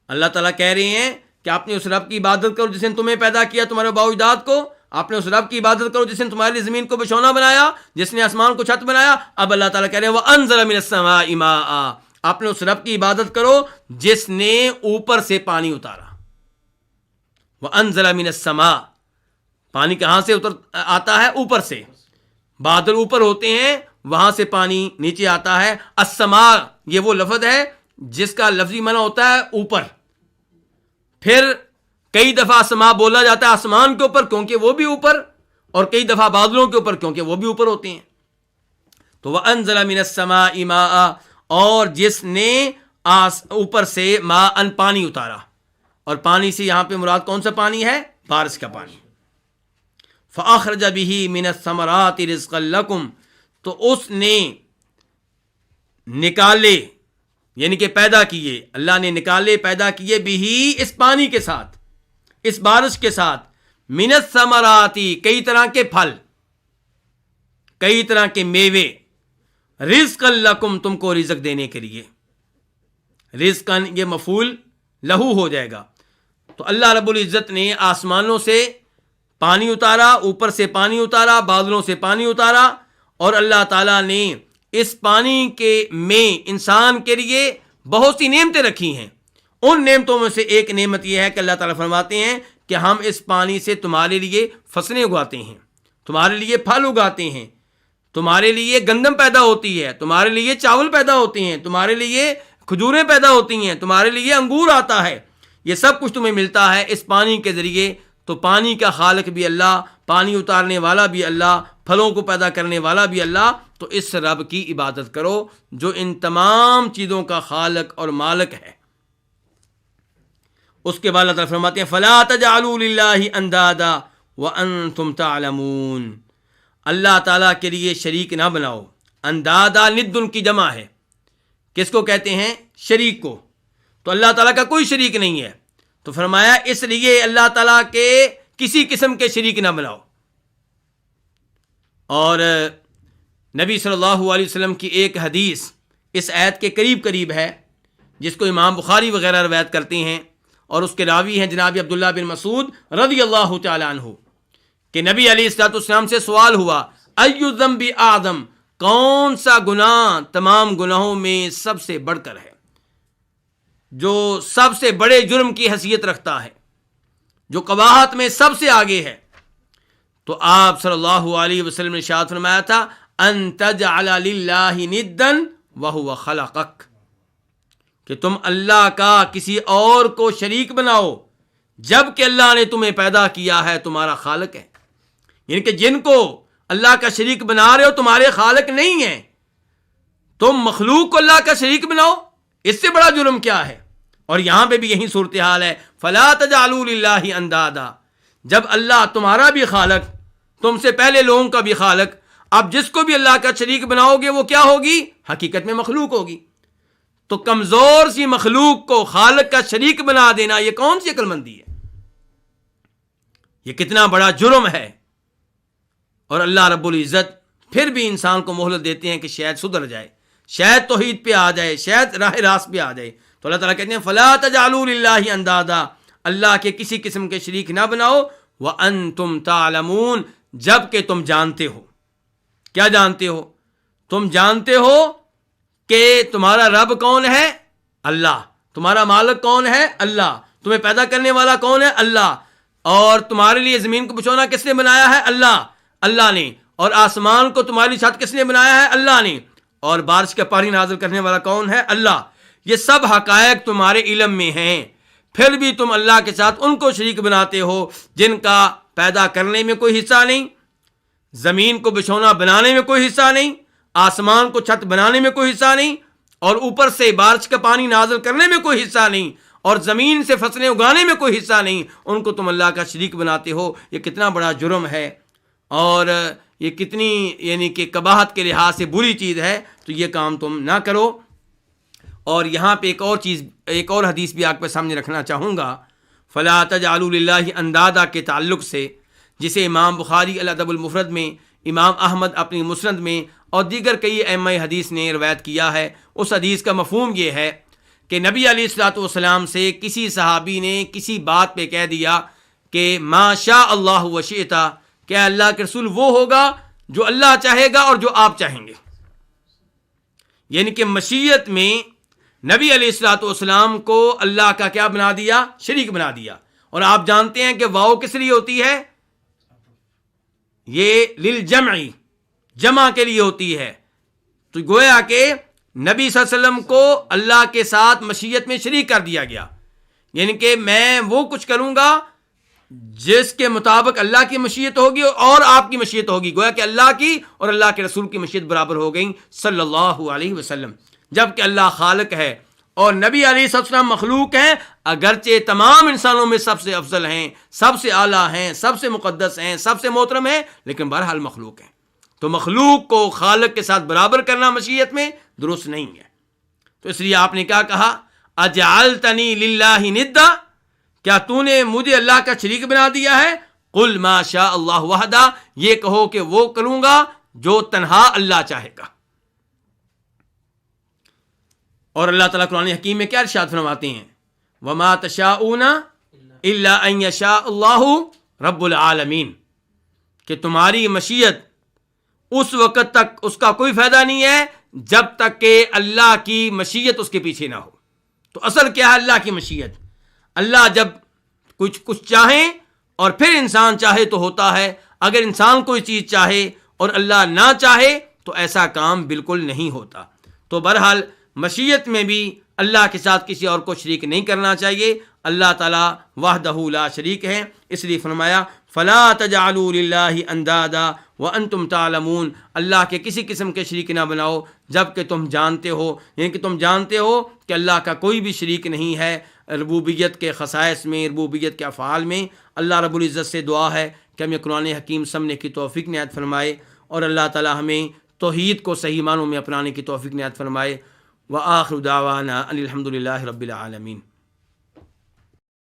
اللہ تعالیٰ کہہ رہے ہیں کہ آپ نے اس رب کی عبادت کرو جس نے تمہیں پیدا کیا، تمہارے باء و اجداد کو. آپ نے اس رب کی عبادت کرو جس نے تمہارے لیے زمین کو بچھونا بنایا، جس نے آسمان کو چھت بنایا. اب اللہ تعالیٰ کہہ رہے ہیں وَأَنزَلَ مِنَ السَّمَاءِ مَاءً. آپ نے اس رب کی عبادت کرو جس نے اوپر سے پانی اتارا. وَأَنزَلَ مِنَ السَّمَاءِ، پانی کہاں سے آتا ہے؟ اوپر سے. بادل اوپر ہوتے ہیں، وہاں سے پانی نیچے آتا ہے. السماء یہ وہ لفظ ہے جس کا لفظی معنی ہوتا ہے اوپر. پھر کئی دفعہ سما بولا جاتا ہے آسمان کے اوپر کیونکہ وہ بھی اوپر، اور کئی دفعہ بادلوں کے اوپر کیونکہ وہ بھی اوپر ہوتے ہیں. تو وَأَنزَلَ مِنَ السَّمَاءِ مَاءً، اور جس نے اوپر سے ماءً پانی اتارا. اور پانی سے یہاں پہ مراد کون سا پانی ہے؟ بارش کا پانی. فَأَخْرَجَ بِهِ مِنَ الثَّمَرَاتِ رِزْقًا لَكُمْ، تو اس نے نکالے، یعنی کہ پیدا کیے، اللہ نے نکالے پیدا کیے بھی اس پانی کے ساتھ، اس بارش کے ساتھ، من الثمرات کئی طرح کے پھل، کئی طرح کے میوے، رزقا لکم تم کو رزق دینے کے لیے. رزقاً یہ مفعول لہو ہو جائے گا. تو اللہ رب العزت نے آسمانوں سے پانی اتارا، اوپر سے پانی اتارا، بادلوں سے پانی اتارا، اور اللہ تعالیٰ نے اس پانی کے میں انسان کے لیے بہت سی نعمتیں رکھی ہیں. ان نعمتوں میں سے ایک نعمت یہ ہے کہ اللہ تعالیٰ فرماتے ہیں کہ ہم اس پانی سے تمہارے لیے فصلیں اگاتے ہیں، تمہارے لیے پھل اگاتے ہیں، تمہارے لیے گندم پیدا ہوتی ہے، تمہارے لیے چاول پیدا ہوتے ہیں، تمہارے لیے کھجوریں پیدا ہوتی ہیں، تمہارے لیے انگور آتا ہے. یہ سب کچھ تمہیں ملتا ہے اس پانی کے ذریعے. تو پانی کا خالق بھی اللہ، پانی اتارنے والا بھی اللہ، پھلوں کو پیدا کرنے والا بھی اللہ. تو اس رب کی عبادت کرو جو ان تمام چیزوں کا خالق اور مالک ہے۔ اس کے بعد اللہ تعالیٰ فرماتے ہیں فَلَا تَجْعَلُوا لِلَّهِ أَنْدَادًا وَأَنْتُمْ تَعْلَمُونَ، اللہ تعالیٰ کے لیے شریک نہ بناؤ۔ اندادا ند ان کی جمع ہے، کس کو کہتے ہیں؟ شریک کو۔ تو اللہ تعالیٰ کا کوئی شریک نہیں ہے، تو فرمایا اس لیے اللہ تعالیٰ کے کسی قسم کے شریک نہ بناؤ۔ اور نبی صلی اللہ علیہ وسلم کی ایک حدیث اس آیت کے قریب قریب ہے، جس کو امام بخاری وغیرہ روایت کرتے ہیں، اور اس کے راوی ہیں جناب عبداللہ بن مسعود رضی اللہ تعالیٰ عنہ، کہ نبی علیہ الصلوۃ والسلام سے سوال ہوا ای الذنب اعظم، کون سا گناہ تمام گناہوں میں سب سے بڑھ کر ہے، جو سب سے بڑے جرم کی حیثیت رکھتا ہے، جو قباحت میں سب سے آگے ہے؟ تو آپ صلی اللہ علیہ وسلم نے ارشاد فرمایا تھا ان تجعل للہ ندا وہو خلقک، کہ تم اللہ کا کسی اور کو شریک بناؤ جب کہ اللہ نے تمہیں پیدا کیا ہے، تمہارا خالق ہے۔ یعنی کہ جن کو اللہ کا شریک بنا رہے ہو تمہارے خالق نہیں ہیں، تم مخلوق کو اللہ کا شریک بناؤ، اس سے بڑا جرم کیا ہے؟ اور یہاں پہ بھی یہی صورتحال ہے، فَلَا تَجْعَلُوا لِلَّهِ أَنْدَادًا، جب اللہ تمہارا بھی خالق، تم سے پہلے لوگوں کا بھی خالق، اب جس کو بھی اللہ کا شریک بناؤ گے وہ کیا ہوگی؟ حقیقت میں مخلوق ہوگی۔ تو کمزور سی مخلوق کو خالق کا شریک بنا دینا، یہ کون سی عقل مندی ہے؟ یہ کتنا بڑا جرم ہے۔ اور اللہ رب العزت پھر بھی انسان کو مہلت دیتے ہیں کہ شاید سدھر جائے، شاید توحید پہ آ جائے، شاید راہ راست پہ آ جائے۔ تو اللہ تعالیٰ کہتے ہیں فَلَا تَجْعَلُوا لِلَّهِ أَنْدَادًا، اللہ کے کسی قسم کے شریک نہ بناؤ، وَأَنْتُمْ تَعْلَمُونَ، جب کہ تم جانتے ہو۔ کیا جانتے ہو؟ تم جانتے ہو کہ تمہارا رب کون ہے؟ اللہ۔ تمہارا مالک کون ہے؟ اللہ۔ تمہیں پیدا کرنے والا کون ہے؟ اللہ۔ اور تمہارے لیے زمین کو بچھونا کس نے بنایا ہے؟ اللہ، اللہ نے۔ اور آسمان کو تمہاری چھت کس نے بنایا ہے؟ اللہ نے۔ اور بارش کا پانی نازل کرنے والا کون ہے؟ اللہ۔ یہ سب حقائق تمہارے علم میں ہیں، پھر بھی تم اللہ کے ساتھ ان کو شریک بناتے ہو جن کا پیدا کرنے میں کوئی حصہ نہیں، زمین کو بچھونا بنانے میں کوئی حصہ نہیں، آسمان کو چھت بنانے میں کوئی حصہ نہیں، اور اوپر سے بارش کا پانی نازل کرنے میں کوئی حصہ نہیں، اور زمین سے فصلیں اگانے میں کوئی حصہ نہیں، ان کو تم اللہ کا شریک بناتے ہو۔ یہ کتنا بڑا جرم ہے، اور یہ کتنی یعنی کہ قباحت کے لحاظ سے بری چیز ہے۔ تو یہ کام تم نہ کرو۔ اور یہاں پہ ایک اور حدیث بھی آپ کے سامنے رکھنا چاہوں گا، فَلَا تَجْعَلُوا لِلَّهِ أَنْدَادًا کے تعلق سے، جسے امام بخاری الادب المفرد میں، امام احمد اپنی مسند میں، اور دیگر کئی ائمہ حدیث نے روایت کیا ہے۔ اس حدیث کا مفہوم یہ ہے کہ نبی علیہ الصلوۃ والسلام سے کسی صحابی نے کسی بات پہ کہہ دیا کہ ما شاء اللہ وشئت، کیا اللہ کے رسول وہ ہوگا جو اللہ چاہے گا اور جو آپ چاہیں گے؟ یعنی کہ مشیت میں نبی علیہ الصلوۃ والسلام کو اللہ کا کیا بنا دیا؟ شریک بنا دیا۔ اور آپ جانتے ہیں کہ واو کس لیے ہوتی ہے؟ یہ للجمع، جمع کے لیے ہوتی ہے۔ تو گویا کہ نبی صلی اللہ علیہ وسلم کو اللہ کے ساتھ مشیت میں شریک کر دیا گیا، یعنی کہ میں وہ کچھ کروں گا جس کے مطابق اللہ کی مشیت ہوگی اور آپ کی مشیت ہوگی۔ گویا کہ اللہ کی اور اللہ کے رسول کی مشیت برابر ہو گئی صلی اللہ علیہ وسلم، جبکہ اللہ خالق ہے اور نبی علیہ السلام مخلوق ہیں، اگرچہ تمام انسانوں میں سب سے افضل ہیں، سب سے اعلیٰ ہیں، سب سے مقدس ہیں، سب سے محترم ہیں، لیکن بہرحال مخلوق ہیں۔ تو مخلوق کو خالق کے ساتھ برابر کرنا مشیت میں درست نہیں ہے۔ تو اس لیے آپ نے کیا کہا؟ اجعلتنی للہ ندا، کیا تو نے مجھے اللہ کا شریک بنا دیا ہے؟ قل ما شاء اللہ وحدہ، یہ کہو کہ وہ کروں گا جو تنہا اللہ چاہے گا۔ اور اللہ تعالیٰ قرآن حکیم میں کیا ارشاد فرماتے ہیں؟ وما تشاءون الا ان یشاء اللہ رب العالمین، کہ تمہاری مشیت اس وقت تک اس کا کوئی فائدہ نہیں ہے جب تک کہ اللہ کی مشیت اس کے پیچھے نہ ہو۔ تو اصل کیا ہے اللہ کی مشیت؟ اللہ جب کچھ چاہیں اور پھر انسان چاہے تو ہوتا ہے، اگر انسان کوئی چیز چاہے اور اللہ نہ چاہے تو ایسا کام بالکل نہیں ہوتا۔ تو بہرحال مشیت میں بھی اللہ کے ساتھ کسی اور کو شریک نہیں کرنا چاہیے۔ اللہ تعالیٰ وحدہ لا شریک ہے، اس لیے فرمایا فلا تجعلوا للہ اندادا وانتم تعلمون، اللہ کے کسی قسم کے شریک نہ بناؤ جب کہ تم جانتے ہو، یعنی کہ تم جانتے ہو کہ اللہ کا کوئی بھی شریک نہیں ہے ربوبیت کے خصائص میں، ربوبیت کے افعال میں۔ اللہ رب العزت سے دعا ہے کہ ہمیں قرآن حکیم سمجھنے کی توفیق عنایت فرمائے، اور اللہ تعالی ہمیں توحید کو صحیح معنوں میں اپنانے کی توفیق عنایت فرمائے۔ وآخر دعوانا ان الحمد للہ رب العالمین۔